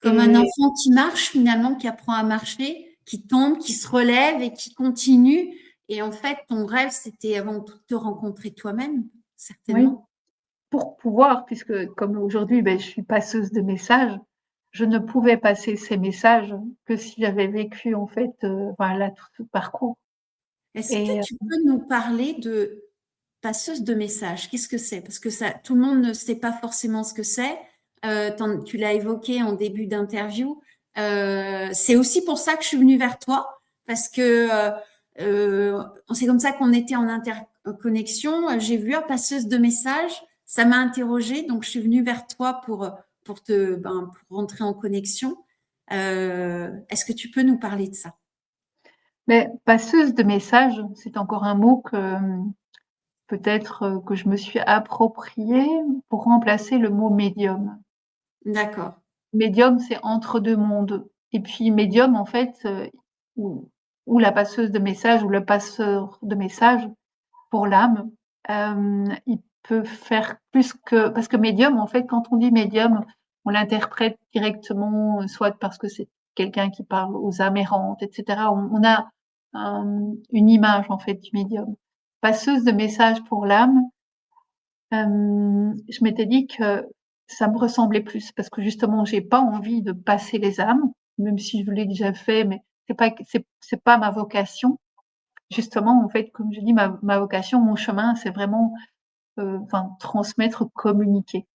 Comme un et enfant qui marche finalement, qui apprend à marcher, qui tombe, qui se relève et qui continue. Et en fait, ton rêve, c'était avant tout de te rencontrer toi-même, oui, certainement. pour pouvoir, puisque comme aujourd'hui, je suis passeuse de messages, je ne pouvais passer ces messages que si j'avais vécu en fait, voilà tout ce parcours Est-ce que et tu peux nous parler de passeuse de messages? Qu'est-ce que c'est? Parce que ça, tout le monde ne sait pas forcément ce que c'est. Tu l'as évoqué en début d'interview. C'est aussi pour ça que je suis venue vers toi, parce que c'est comme ça qu'on était en interconnexion. J'ai vu un passeuse de messages, ça m'a interrogée, donc je suis venue vers toi pour rentrer en connexion. Est-ce que tu peux nous parler de ça? mais passeuse de messages, c'est encore un mot que, peut-être, que je me suis approprié pour remplacer le mot médium. D'accord. Médium, c'est entre 2 mondes et puis médium, en fait, ou la passeuse de messages ou le passeur de messages pour l'âme, il peut faire plus que parce que médium, en fait, quand on dit médium, on l'interprète directement, soit parce que c'est quelqu'un qui parle aux âmes errantes et cetera. On a, une image, en fait, du médium. Passeuse de messages pour l'âme, je m'étais dit que ça me ressemblait plus parce que justement j'ai pas envie de passer les âmes, même si je l'ai déjà fait, mais c'est pas ma vocation. Justement, en fait, comme je dis, ma vocation, mon chemin, c'est vraiment, enfin transmettre, communiquer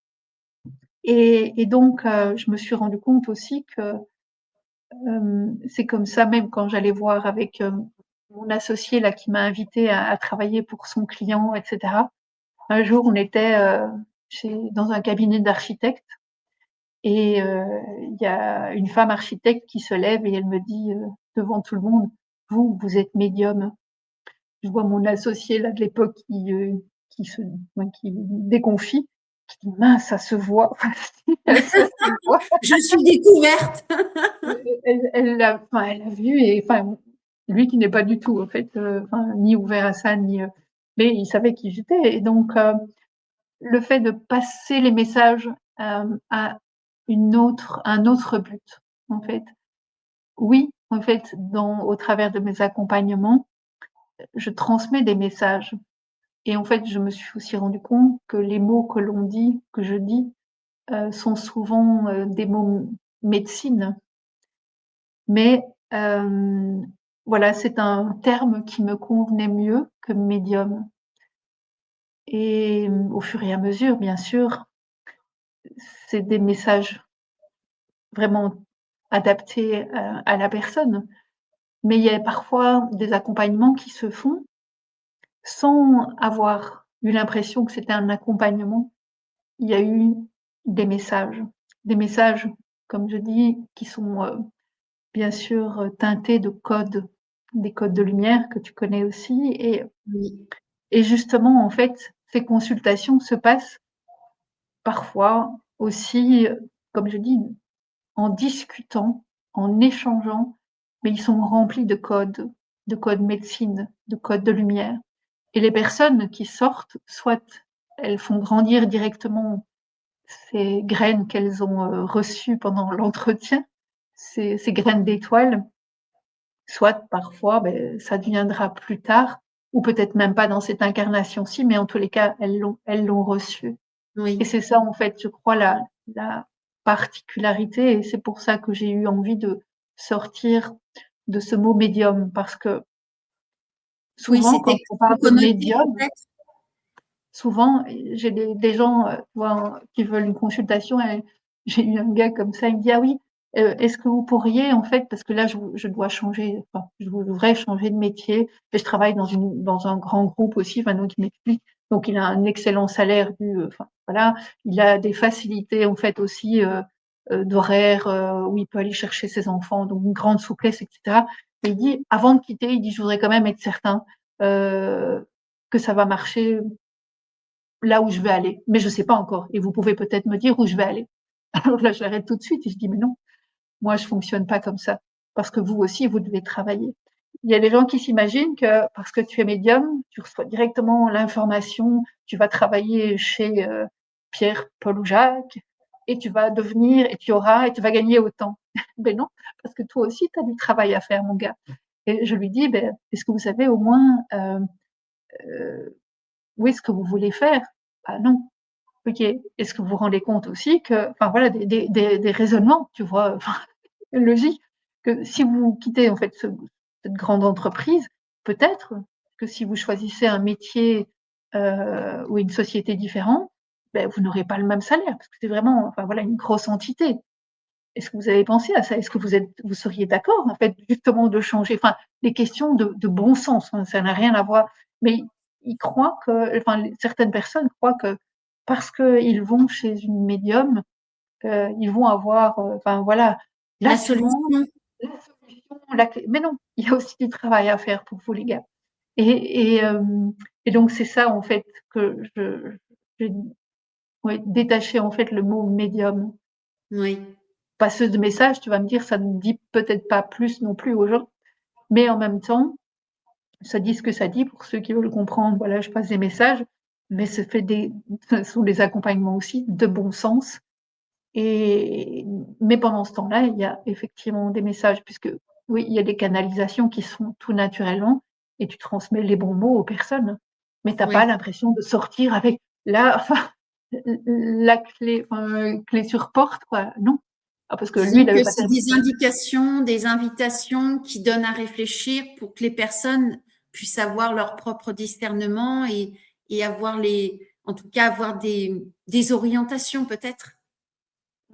et donc je me suis rendu compte aussi que, c'est comme ça même quand j'allais voir avec, mon associé là qui m'a invitée à travailler pour son client et cetera. Un jour, on était, dans un cabinet d'architectes et il y a une femme architecte qui se lève et elle me dit, devant tout le monde: «Vous, vous êtes médium». Je vois mon associé là de l'époque qui déconfie, qui dit mince, ça se voit, ça se voit. Je suis découverte. Elle l'a vu et enfin lui qui n'est pas du tout en fait, ni ouvert à ça, mais il savait qui j'étais et donc le fait de passer les messages à un autre but en fait. Oui, en fait, au travers de mes accompagnements, je transmets des messages et en fait, je me suis aussi rendu compte que les mots que je dis, sont souvent, des mots médecine, mais voilà, c'est un terme qui me convenait mieux que médium et au fur et à mesure, bien sûr, c'est des messages vraiment adaptés à la personne, mais il y a parfois des accompagnements qui se font sans avoir eu l'impression que c'était un accompagnement. Il y a eu des messages. Des messages, comme je dis, qui sont, bien sûr, teintés de codes, des codes de lumière que tu connais aussi Oui, et justement, en fait, ces consultations se passent parfois aussi, comme je dis, en discutant, en échangeant, mais ils sont remplis de codes médecine, de codes de lumière. Et les personnes qui sortent, soit elles font grandir directement ces graines qu'elles ont reçues pendant l'entretien, ces graines d'étoiles, soit parfois ben, ça deviendra plus tard, ou peut-être même pas dans cette incarnation-ci, mais en tous les cas, elles l'ont reçu. Et oui. c'est ça, en fait, je crois, la particularité, et c'est pour ça que j'ai eu envie de sortir de ce mot médium, parce que Oui, souvent, c'était quand on parle de connoté médium, peut-être. souvent, j'ai des gens tu vois, qui veulent une consultation, et j'ai eu un gars comme ça, il me dit: «Ah oui, est-ce que vous pourriez, en fait, parce que là, je dois changer, enfin, je voudrais changer de métier et je travaille dans un grand groupe aussi», enfin, donc il m'explique. Donc il a un excellent salaire enfin, voilà. Il a des facilités, en fait, aussi, d'horaires, où il peut aller chercher ses enfants, donc une grande souplesse et cetera. Et il dit: «Avant de quitter», il dit: «Je voudrais quand même être certain, que ça va marcher là où je veux aller, mais je sais pas encore et vous pouvez peut-être me dire où je vais aller». Alors là, je l'arrête tout de suite et je dis: «Mais non, moi je fonctionne pas comme ça, parce que vous aussi, vous devez travailler». Il y a des gens qui s'imaginent que parce que tu es médium, tu reçois directement l'information, tu vas travailler chez, Pierre, Paul ou Jacques et tu vas devenir et tu vas gagner autant. Ben non, parce que toi aussi tu as du travail à faire mon gars. Et je lui dis: «Beh, est-ce que vous savez au moins, heu, où est-ce que vous voulez faire?» «Ah non». OK. Est-ce que vous vous rendez compte aussi que enfin voilà des raisonnements, tu vois? Enfin logiques, que si vous quittez en fait cette grande entreprise, peut-être que si vous choisissez un métier, ou une société différente, beh, vous n'aurez pas le même salaire parce que c'est vraiment enfin voilà une grosse entité. Est-ce que vous avez pensé à ça? Est-ce que vous seriez d'accord en fait justement de changer? Enfin, des questions de bon sens, hein, ça n'a rien à voir. Mais ils croient que enfin certaines personnes croient que parce qu'ils vont chez une médium, ils vont avoir, enfin voilà, La l'assurance, solution. la solution, la clé. Mais non, il y a aussi du travail à faire pour vous les gars. Et donc c'est ça en fait que j'ai ouais, détaché en fait le mot médium. Oui, Passeuse de messages, tu vas me dire, ça ne dit peut-être pas plus non plus aux gens, mais en même temps, ça dit ce que ça dit pour ceux qui veulent comprendre. Voilà, je passe des messages, mais ça fait ce sont des accompagnements aussi de bon sens et mais pendant ce temps-là, il y a effectivement des messages puisque oui, il y a des canalisations qui se font tout naturellement et tu transmets les bons mots aux personnes, mais tu as pas oui. l'impression de sortir avec la enfin, la clé, clé sur porte quoi, non. Ah parce que lui, Disons il avait que pas c'est des terminé. indications, des invitations qui donnent à réfléchir pour que les personnes puissent avoir leur propre discernement et avoir en tout cas avoir des orientations peut-être.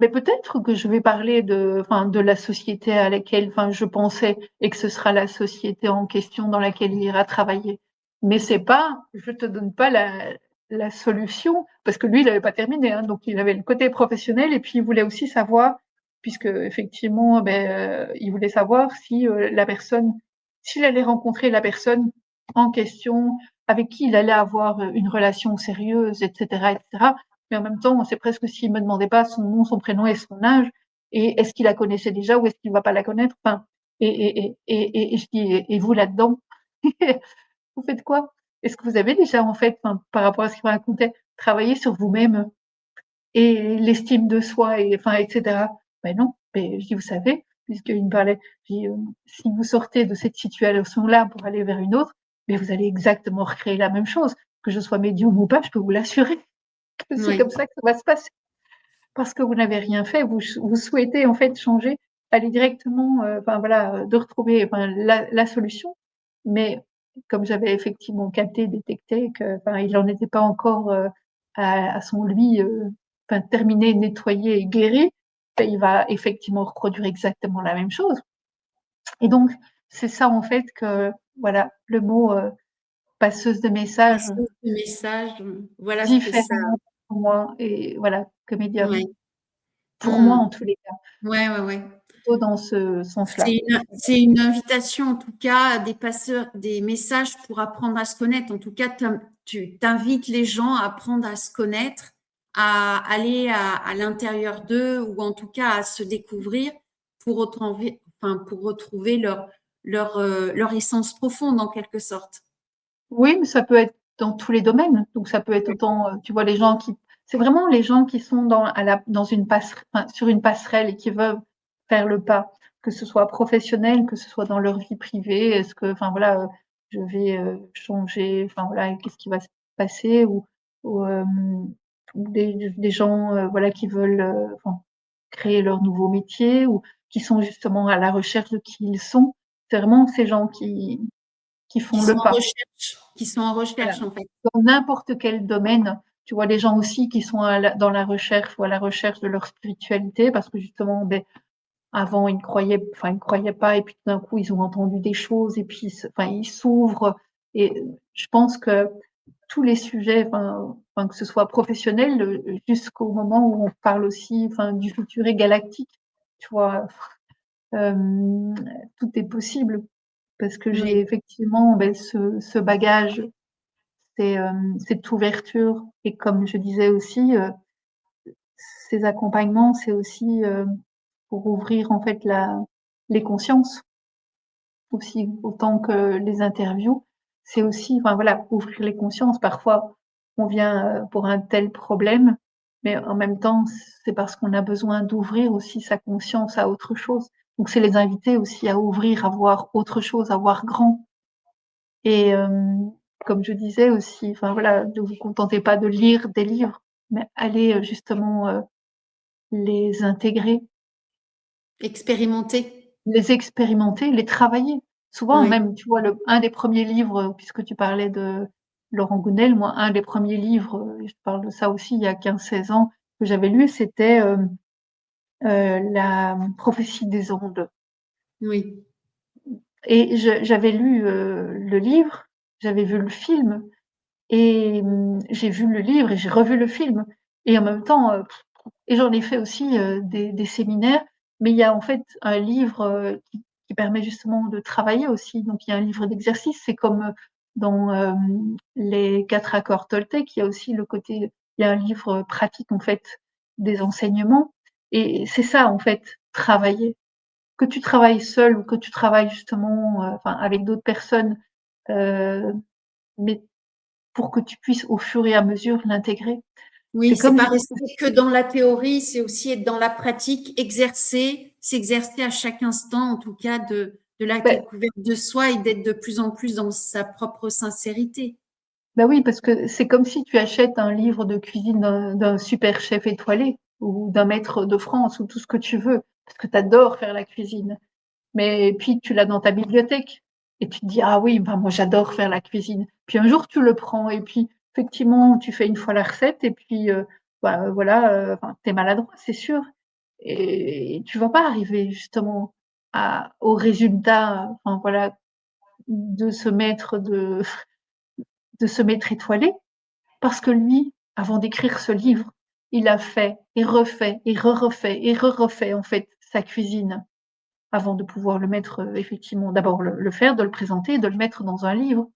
Mais peut-être que je vais parler de la société à laquelle, enfin, je pensais et que ce sera la société en question dans laquelle il ira travailler. Mais c'est pas je te donne pas la solution parce que lui, il avait pas terminé, hein, donc il avait le côté professionnel et puis il voulait aussi savoir puisque effectivement, il voulait savoir si, la personne s'il allait rencontrer la personne en question, avec qui il allait avoir une relation sérieuse, etc., etc. Mais en même temps, c'est presque s'il me demandait pas son nom, son prénom et son âge, et est-ce qu'il la connaissait déjà ou est-ce qu'il va pas la connaître. Enfin, et je dis, et vous là-dedans, vous faites quoi? Est-ce que vous avez déjà en fait, enfin, par rapport à ce qu'il me racontait, travaillé sur vous-même et l'estime de soi et enfin, etc. Ben non. Mais je dis, vous savez, puisqu'il me parlait, je dis, si vous sortez de cette situation-là pour aller vers une autre, mais vous allez exactement recréer la même chose. Que je sois médium ou pas, je peux vous l'assurer que c'est Oui. comme ça que ça va se passer. Parce que vous n'avez rien fait, vous souhaitez en fait changer, aller directement, enfin voilà, de retrouver enfin, la solution. Mais comme j'avais effectivement capté, détecté que, enfin, il n'en était pas encore à son lui, enfin, terminé, nettoyé et guéri, ben, il va effectivement reproduire exactement la même chose. Et donc, c'est ça en fait que, voilà, le mot passeuse de messages Passer ce message, voilà ce que ça différemment pour moi et voilà, que médium. ouais. Pour moi, Mmh. en tous les cas, Ouais, ouais, ouais. plutôt dans ce sens-là. C'est une invitation, en tout cas, à des passeurs, des messages pour apprendre à se connaître. En tout cas, tu t'invites les gens à apprendre à se connaître, à aller à l'intérieur d'eux ou en tout cas à se découvrir pour pour retrouver leur essence profonde en quelque sorte. Oui, mais ça peut être dans tous les domaines. Donc ça peut être autant, tu vois, les gens qui c'est vraiment les gens qui sont dans une enfin, sur une passerelle et qui veulent faire le pas, que ce soit professionnel, que ce soit dans leur vie privée. Est-ce que, enfin voilà, je vais changer, enfin voilà, qu'est-ce qui va se passer ou des gens, voilà, qui veulent, enfin, créer leur nouveau métier ou qui sont justement à la recherche de qui ils sont. C'est vraiment ces gens qui font le pas. Qui sont en Voilà. recherche en fait. Dans n'importe quel domaine, tu vois les gens aussi qui sont dans la recherche ou à la recherche de leur spiritualité parce que justement, ben, avant ils ne croyaient pas et puis tout d'un coup ils ont entendu des choses et puis enfin ils s'ouvrent et je pense que tous les sujets, enfin que ce soit professionnel jusqu'au moment où on parle aussi, enfin du futur et galactique, tu vois, tout est possible parce que Oui, j'ai effectivement ben, ce bagage cette ouverture et comme je disais aussi, ces accompagnements, c'est aussi, pour ouvrir en fait les consciences aussi autant que les interviews. C'est aussi, enfin voilà, ouvrir les consciences. Parfois, on vient, pour un tel problème, mais en même temps, c'est parce qu'on a besoin d'ouvrir aussi sa conscience à autre chose. Donc c'est les inviter aussi à ouvrir, à voir autre chose, à voir grand. Et comme je disais aussi, enfin voilà, ne vous contentez pas de lire des livres, mais allez, justement, les intégrer, expérimenter. les expérimenter, les travailler. Souvent Oui, même, tu vois, un des premiers livres, puisque tu parlais de Laurent Gounel, moi, un des premiers livres, je te parle de ça aussi il y a 15-16 ans, que j'avais lu, c'était, La prophétie des ondes. oui, Et j'avais lu, le livre, j'avais vu le film. Et j'ai vu le livre et j'ai revu le film et en même temps, et j'en ai fait aussi, des séminaires, mais il y a en fait un livre, qui permet justement de travailler aussi. Donc il y a un livre d'exercice, c'est comme, dans, les 4 accords Toltec, il y a aussi le côté il y a un livre, pratique en fait des enseignements et c'est ça en fait, travailler. Que tu travailles seul ou que tu travailles justement, enfin avec d'autres personnes, heu, mais pour que tu puisses au fur et à mesure l'intégrer. oui, C'est c'est comme pas je rester que dans la théorie, c'est aussi être dans la pratique, s'exercer à chaque instant, en tout cas, de la bah, découverte de soi et d'être de plus en plus dans sa propre sincérité. bah, oui, parce que c'est comme si tu achètes un livre de cuisine d'un super chef étoilé ou d'un maître de France ou tout ce que tu veux, parce que tu adores faire la cuisine. Mais puis tu l'as dans ta bibliothèque et tu te dis: «Ah oui, ben, moi j'adore faire la cuisine». Puis un jour tu le prends et puis effectivement tu fais une fois la recette et puis, bah, voilà, enfin tu es maladroit, c'est sûr et tu vas pas arriver justement au résultat, enfin voilà, de ce maître de ce maître étoilé. Parce que lui, avant d'écrire ce livre, il a fait et refait et re-refait et re-refait en fait sa cuisine avant de pouvoir le mettre, effectivement d'abord le faire, de le présenter et de le mettre dans un livre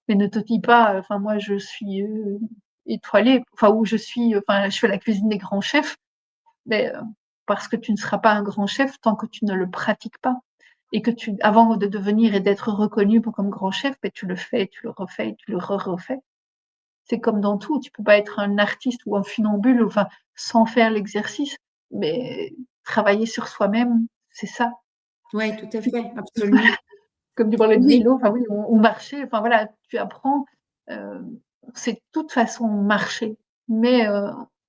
mais ne te dis pas, enfin moi je suis étoilée, enfin où je suis, enfin je fais la cuisine des grands chefs, mais parce que tu ne seras pas un grand chef tant que tu ne le pratiques pas. Et que avant de devenir et d'être reconnu comme grand chef, ben, tu le fais, tu le refais, tu le refais. C'est comme dans tout, tu peux pas être un artiste ou un funambule, enfin, sans faire l'exercice, mais travailler sur soi-même, c'est ça. Oui, tout à fait, absolument. Comme tu parlais de Oui, vélo, enfin oui, on marchait, enfin voilà, tu apprends, c'est de toute façon marcher, mais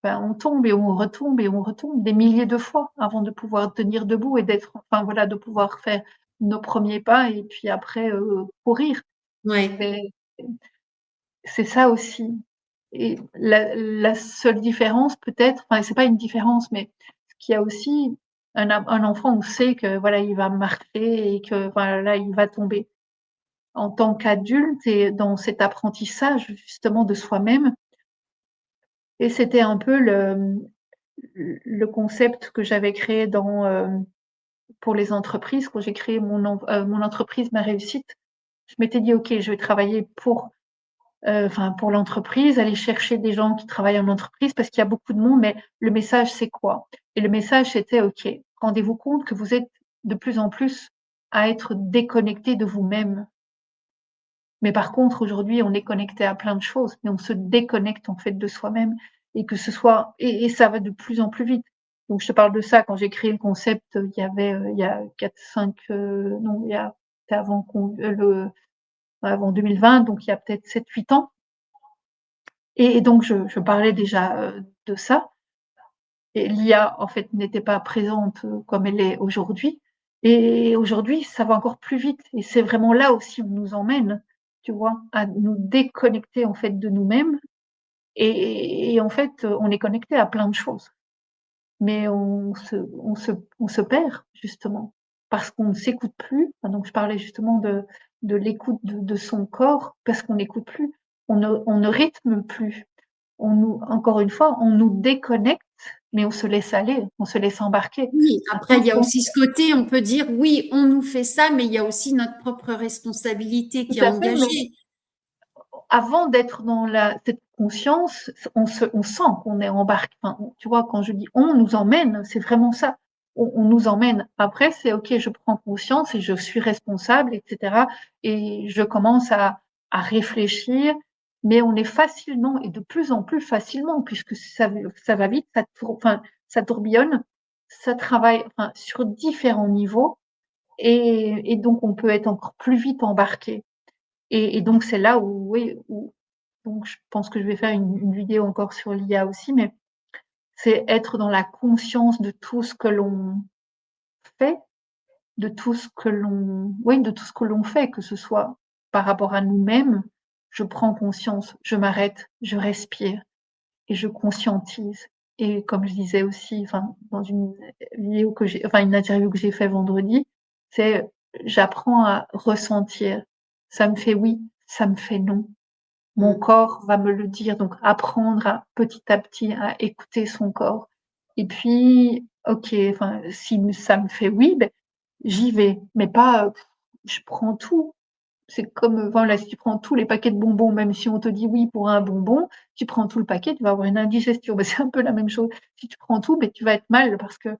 on tombe et on retombe et on retombe des milliers de fois avant de pouvoir tenir debout et d'être, enfin voilà, de pouvoir faire nos premiers pas et puis après courir. ouais, Mais c'est ça aussi. Et la seule différence peut-être, enfin c'est pas une différence, mais ce qu'il y a aussi, un enfant, on sait que voilà, il va marcher et que voilà, il va tomber. En tant qu'adulte et dans cet apprentissage justement de soi-même, et c'était un peu le concept que j'avais créé pour les entreprises. Quand j'ai créé mon entreprise, ma réussite, je m'étais dit: «OK, je vais travailler pour l'entreprise, aller chercher des gens qui travaillent en entreprise parce qu'il y a beaucoup de monde, mais le message, c'est quoi?» Et le message, c'était: «OK, rendez-vous compte que vous êtes de plus en plus à être déconnectés de vous-même. Mais par contre, aujourd'hui, on est connecté à plein de choses, mais on se déconnecte en fait de soi-même et que ce soit et ça va de plus en plus vite. Donc je te parle de ça quand j'ai créé le concept, il y a 4-5 non, c'était avant avant 2020, donc il y a peut-être 7-8 ans et donc je parlais déjà, de ça et l'IA en fait n'était pas présente, comme elle est aujourd'hui et aujourd'hui ça va encore plus vite et c'est vraiment là aussi où on nous emmène, tu vois? À nous déconnecter en fait de nous-mêmes et en fait, on est connecté à plein de choses, mais on se perd justement parce qu'on ne s'écoute plus. Enfin donc je parlais justement de l'écoute de son corps parce qu'on n'écoute plus, on ne rythme plus. On nous Encore une fois, on nous déconnecte, mais on se laisse aller, on se laisse embarquer. oui. Après, Maintenant, il je y a pense aussi ce côté, on peut dire, oui, on nous fait ça, mais il y a aussi notre propre responsabilité tout qui est à fait, mais engagée. avant d'être dans cette conscience, on sent qu'on est embarqué. Enfin, tu vois, quand je dis on nous emmène, c'est vraiment ça. On nous emmène. Après, c'est ok, je prends conscience et je suis responsable, etc. Et je commence à réfléchir, mais on est facilement et de plus en plus facilement, puisque ça va vite, enfin, ça tourbillonne, ça travaille enfin, sur différents niveaux, et donc on peut être encore plus vite embarqué. Et donc c'est là où oui, où donc je pense que je vais faire une vidéo encore sur l'IA aussi, mais c'est être dans la conscience de tout ce que l'on fait, de tout ce que l'on oui, de tout ce que l'on fait, que ce soit par rapport à nous-mêmes. Je prends conscience, je m'arrête, je respire et je conscientise et comme je disais aussi, enfin, dans une vidéo que j'ai enfin, une interview que j'ai fait vendredi, c'est j'apprends à ressentir. Ça me fait oui, ça me fait non. Mon Mm. corps va me le dire, donc apprendre à petit à petit à écouter son corps et puis OK, enfin, si ça me fait oui, beh, j'y vais, mais pas, je prends tout. C'est comme, voilà, si tu prends tous les paquets de bonbons, même si on te dit oui pour un bonbon, tu prends tout le paquet, tu vas avoir une indigestion. Bah, c'est un peu la même chose. Si tu prends tout, beh, tu vas être mal parce que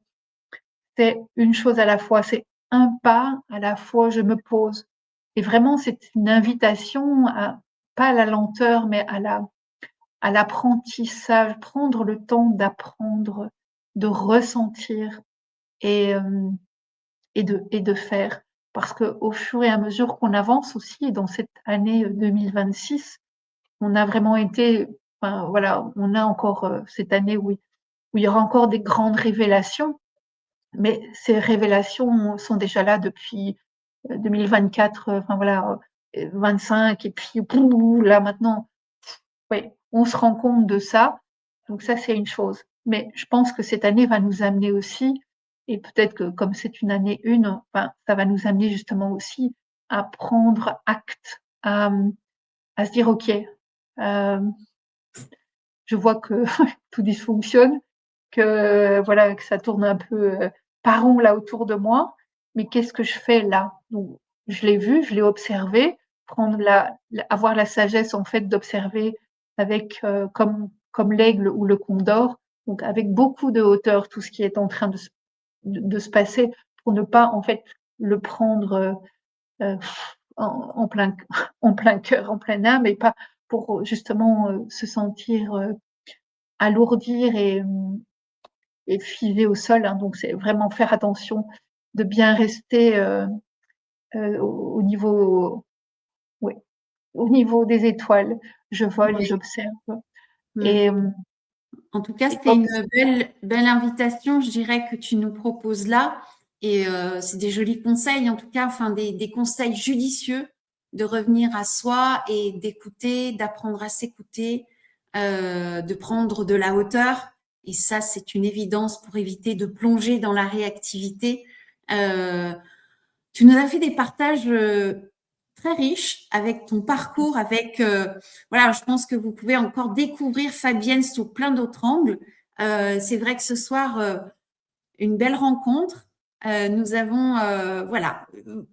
c'est une chose à la fois, c'est un pas à la fois, je me pose et vraiment c'est une invitation à pas à la lenteur, mais à l'apprentissage, prendre le temps d'apprendre, de ressentir et hem et de faire. Parce qu'au fur et à mesure qu'on avance aussi dans cette année, 2026, on a vraiment été enfin voilà, on a encore, cette année où il y aura encore des grandes révélations, mais ces révélations sont déjà là depuis, 2024, enfin voilà, 25 et puis bouh, là maintenant, oui, on se rend compte de ça, donc ça, c'est une chose. Mais je pense que cette année va nous amener aussi et peut-être que comme c'est une année 1, enfin, ça va nous amener justement aussi à prendre acte, à se dire: «OK, hem, je vois que tout dysfonctionne, que voilà, que ça tourne un peu, par rond là autour de moi, mais qu'est-ce que je fais là?» Donc je l'ai vu, je l'ai observé, avoir la sagesse en fait d'observer avec comme l'aigle ou le condor, donc avec beaucoup de hauteur tout ce qui est en train de se passer pour ne pas en fait le prendre euh, en plein en plein cœur, en pleine âme et pas pour justement se sentir alourdir et figer au sol. Hein. Donc c'est vraiment faire attention de bien rester au niveau, oui, au niveau des étoiles. Je vole et Oui. j'observe. Mm. Et, En tout cas, et c'était une belle invitation, je dirais, que tu nous proposes là. Et c'est des jolis conseils, en tout cas, enfin des conseils judicieux de revenir à soi et d'écouter, d'apprendre à s'écouter, de prendre de la hauteur. Et ça, c'est une évidence pour éviter de plonger dans la réactivité. Euh, Tu nous as fait des partages très riches avec ton parcours, avec voilà, je pense que vous pouvez encore découvrir Fabienne sous plein d'autres angles. C'est vrai que ce soir, une belle rencontre. Nous avons voilà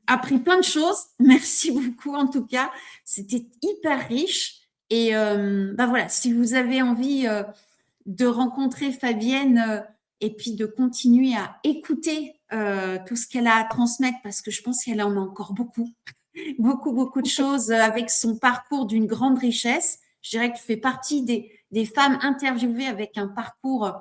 appris plein de choses. Merci beaucoup en tout cas. C'était hyper riche. Et bah voilà, si vous avez envie de rencontrer Fabienne et puis de continuer à écouter tout ce qu'elle a à transmettre parce que je pense qu'elle en a encore beaucoup, beaucoup de choses avec son parcours d'une grande richesse. Je dirais que tu fais partie des femmes interviewées avec un parcours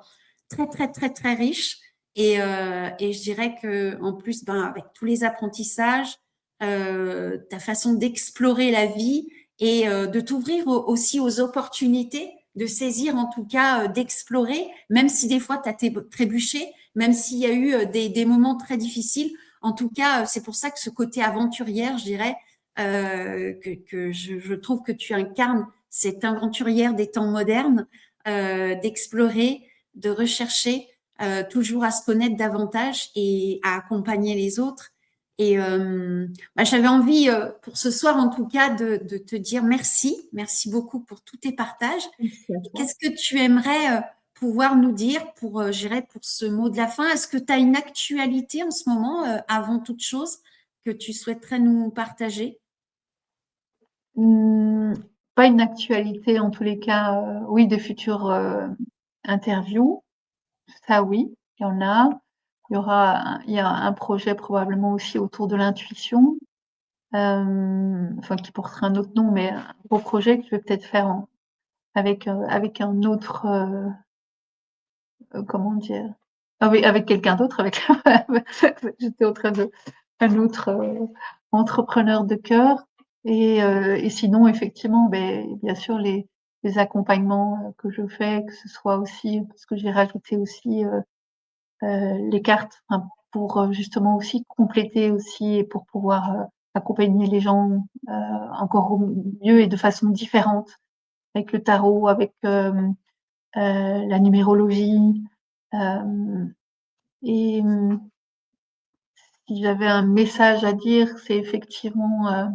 très riche. Et je dirais que en plus, ben, avec tous les apprentissages, ta façon d'explorer la vie et de t'ouvrir aussi aux opportunités, de saisir en tout cas, d'explorer, même si des fois tu as trébuché, même s'il y a eu des moments très difficiles. En tout cas, c'est pour ça que ce côté aventurière, je dirais, que je trouve que tu incarnes cette aventurière des temps modernes, d'explorer, de rechercher, toujours à se connaître davantage et à accompagner les autres. Et bah, j'avais envie, pour ce soir en tout cas, de te dire merci. Merci beaucoup pour tous tes partages. merci à toi. Qu'est-ce que tu aimerais pouvoir nous dire pour, pour ce mot de la fin? Est-ce que tu as une actualité en ce moment, avant toute chose, que tu souhaiterais nous partager? Mmh, pas une actualité en tous les cas, oui, des futures interviews, ça oui, il y en a. Il y a un projet probablement aussi autour de l'intuition, enfin qui portera un autre nom, mais un gros projet que je vais peut-être faire avec un autre, comment dire? Ah oui, avec quelqu'un d'autre, avec j'étais en train de un autre entrepreneur de cœur et sinon effectivement, beh, bien sûr les accompagnements que je fais, que ce soit aussi parce que j'ai rajouté aussi les cartes, enfin, pour justement aussi compléter aussi et pour pouvoir accompagner les gens encore mieux et de façon différente avec le tarot, avec la numérologie. Et si j'avais un message à dire, c'est effectivement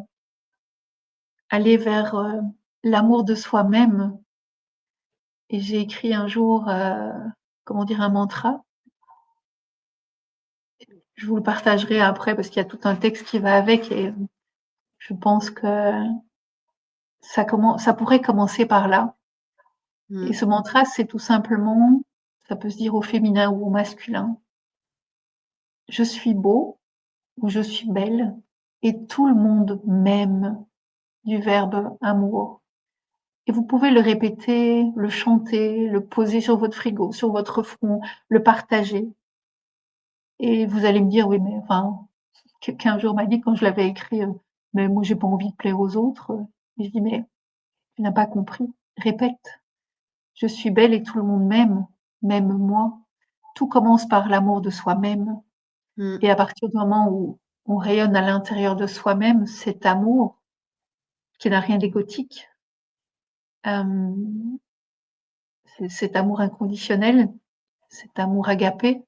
aller vers l'amour de soi-même. Et j'ai écrit un jour, comment dire, un mantra. Je vous le partagerai après parce qu'il y a tout un texte qui va avec et je pense que ça pourrait commencer par là. Et Mm. ce mantra, c'est tout simplement, ça peut se dire au féminin ou au masculin. Je suis beau ou je suis belle et tout le monde m'aime, du verbe amour. Et vous pouvez le répéter, le chanter, le poser sur votre frigo, sur votre front, le partager. Et vous allez me dire, oui, mais enfin, quelqu'un un jour m'a dit quand je l'avais écrit, mais moi j'ai pas envie de plaire aux autres. Et je dis, mais tu n'as pas compris. Répète. Je suis belle et tout le monde m'aime, même moi. Tout commence par l'amour de soi-même. Et Mm. à partir du moment où on rayonne à l'intérieur de soi-même cet amour, qui n'a rien d'égotique, euh, cet amour inconditionnel, cet amour agapé,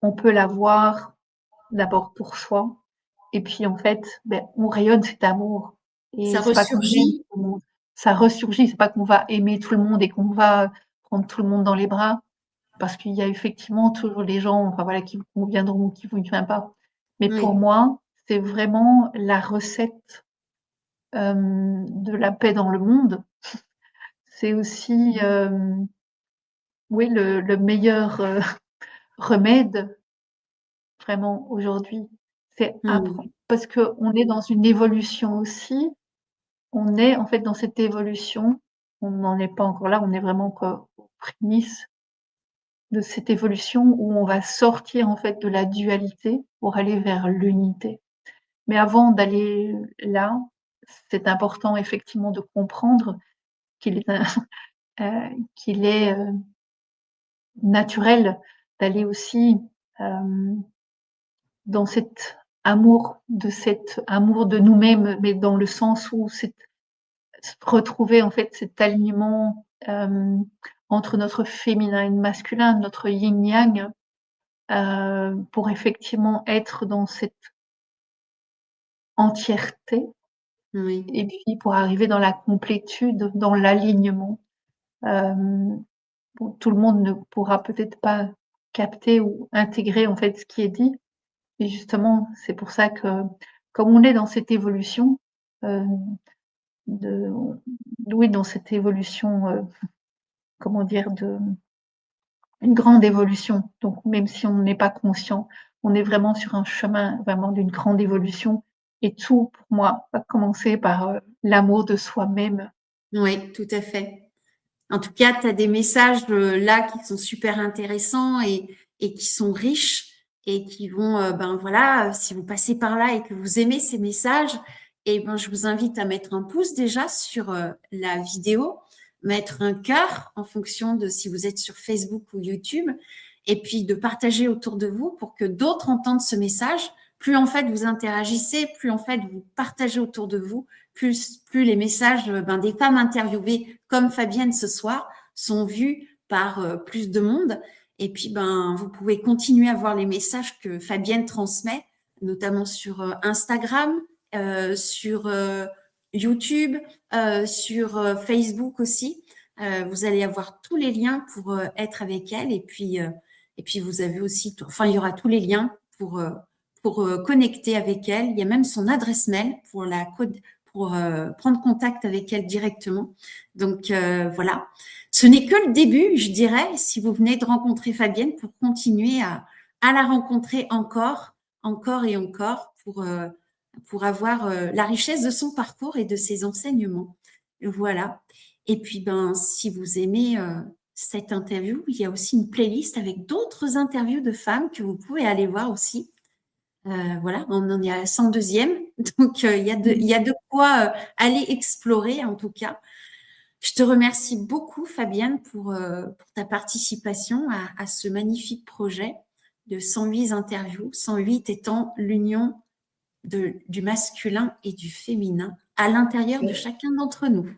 on peut l'avoir d'abord pour soi, et puis en fait, ben, on rayonne cet amour. Et Ça c'est pas qu'on aime ressurgit. tout le monde, ça ressurgit. C'est pas qu'on va aimer tout le monde et qu'on va prendre tout le monde dans les bras, parce qu'il y a effectivement toujours les gens, enfin voilà, qui vous conviendront ou qui vous conviennent pas. Mais pour Oui. moi, c'est vraiment la recette de la paix dans le monde. C'est aussi, oui, le meilleur remède vraiment aujourd'hui. C'est apprendre Mmh. parce qu'on est dans une évolution aussi. On est en fait dans cette évolution. On n'en est pas encore là, on est vraiment encore aux prémices de cette évolution où on va sortir en fait de la dualité pour aller vers l'unité. Mais avant d'aller là, c'est important effectivement de comprendre qu'il est qu'il est, naturel d'aller aussi, hem, dans cet amour de nous-mêmes, mais dans le sens où c'est retrouver en fait cet alignement, entre notre féminin et le masculin, notre yin-yang, pour effectivement être dans cette entièreté Oui. et puis pour arriver dans la complétude, dans l'alignement. Hem, bon, tout le monde ne pourra peut-être pas capter ou intégrer en fait ce qui est dit et justement, c'est pour ça que comme on est dans cette évolution, hem, de oui, dans cette évolution, comment dire? De une grande évolution. Donc même si on n'est pas conscient, on est vraiment sur un chemin vraiment d'une grande évolution et tout, pour moi, va commencer par, l'amour de soi-même. Oui, tout à fait. En tout cas, tu as des messages là qui sont super intéressants et qui sont riches et qui vont, ben voilà, si vous passez par là et que vous aimez ces messages, et ben je vous invite à mettre un pouce déjà sur la vidéo, mettre un cœur en fonction de si vous êtes sur Facebook ou YouTube, et puis de partager autour de vous pour que d'autres entendent ce message. Plus en fait vous interagissez, plus en fait vous partagez autour de vous, plus les messages ben, des femmes interviewées comme Fabienne ce soir sont vus par plus de monde. Et puis, ben, vous pouvez continuer à voir les messages que Fabienne transmet, notamment sur Instagram, sur YouTube, sur Facebook aussi. Vous allez avoir tous les liens pour être avec elle. Et puis, vous avez aussi, enfin, il y aura tous les liens pour connecter avec elle. Il y a même son adresse mail pour prendre contact avec elle directement. Donc voilà, ce n'est que le début, je dirais, si vous venez de rencontrer Fabienne, pour continuer à la rencontrer encore, encore et encore, pour avoir la richesse de son parcours et de ses enseignements. Voilà. Et puis, ben, si vous aimez cette interview, il y a aussi une playlist avec d'autres interviews de femmes que vous pouvez aller voir aussi. Voilà, on en est à la 102e, donc il y a de quoi aller explorer en tout cas. Je te remercie beaucoup, Fabienne, pour ta participation à ce magnifique projet de 108 interviews, 108 étant l'union du masculin et du féminin à l'intérieur de chacun d'entre nous.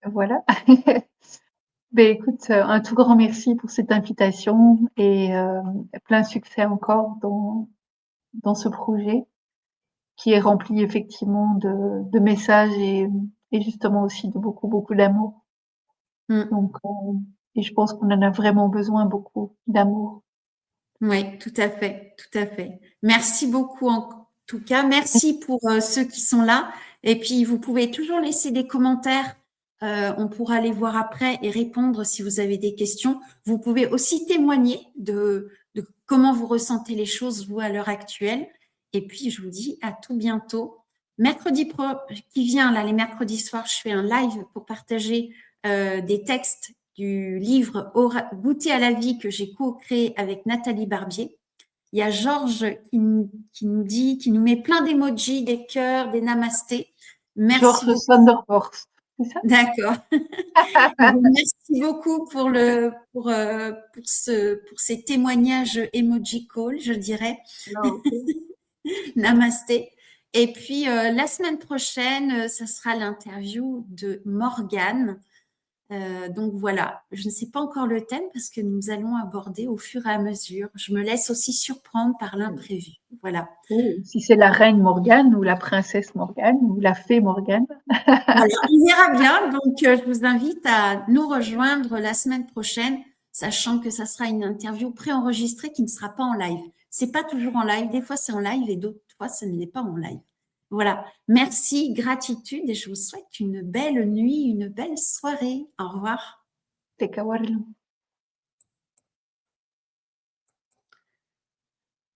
Voilà. Beh, écoute, un tout grand merci pour cette invitation et plein succès encore dans ce projet qui est rempli effectivement de messages et justement aussi de beaucoup, beaucoup d'amour. Mm. Donc et je pense qu'on en a vraiment besoin beaucoup d'amour. Oui, tout à fait, tout à fait. Merci beaucoup en tout cas. Merci pour ceux qui sont là. Et puis, vous pouvez toujours laisser des commentaires. On pourra les voir après et répondre si vous avez des questions. Vous pouvez aussi témoigner de comment vous ressentez les choses, vous, à l'heure actuelle. Et puis, je vous dis à tout bientôt. Mercredi qui vient, là, les mercredis soirs, je fais un live pour partager des textes du livre Goûter à la vie que j'ai co-créé avec Nathalie Barbier. Il y a Georges qui nous met plein d'emojis, des cœurs, des namastés. Merci Georges beaucoup. Sonderhorst, c'est ça? D'accord. Merci beaucoup pour ces témoignages emoji call, je dirais. Namasté. Et puis, la semaine prochaine, ça sera l'interview de Morgane. Donc voilà, je ne sais pas encore le thème parce que nous allons aborder au fur et à mesure. Je me laisse aussi surprendre par l'imprévu. Voilà. Oh, si c'est la reine Morgane ou la princesse Morgane ou la fée Morgane. Voilà, on verra bien. Donc, je vous invite à nous rejoindre la semaine prochaine, sachant que ça sera une interview préenregistrée qui ne sera pas en live. C'est pas toujours en live. Des fois, c'est en live et d'autres fois, ce n'est pas en live. Voilà. Merci, gratitude et je vous souhaite une belle nuit, une belle soirée. Au revoir. Te kawarlu.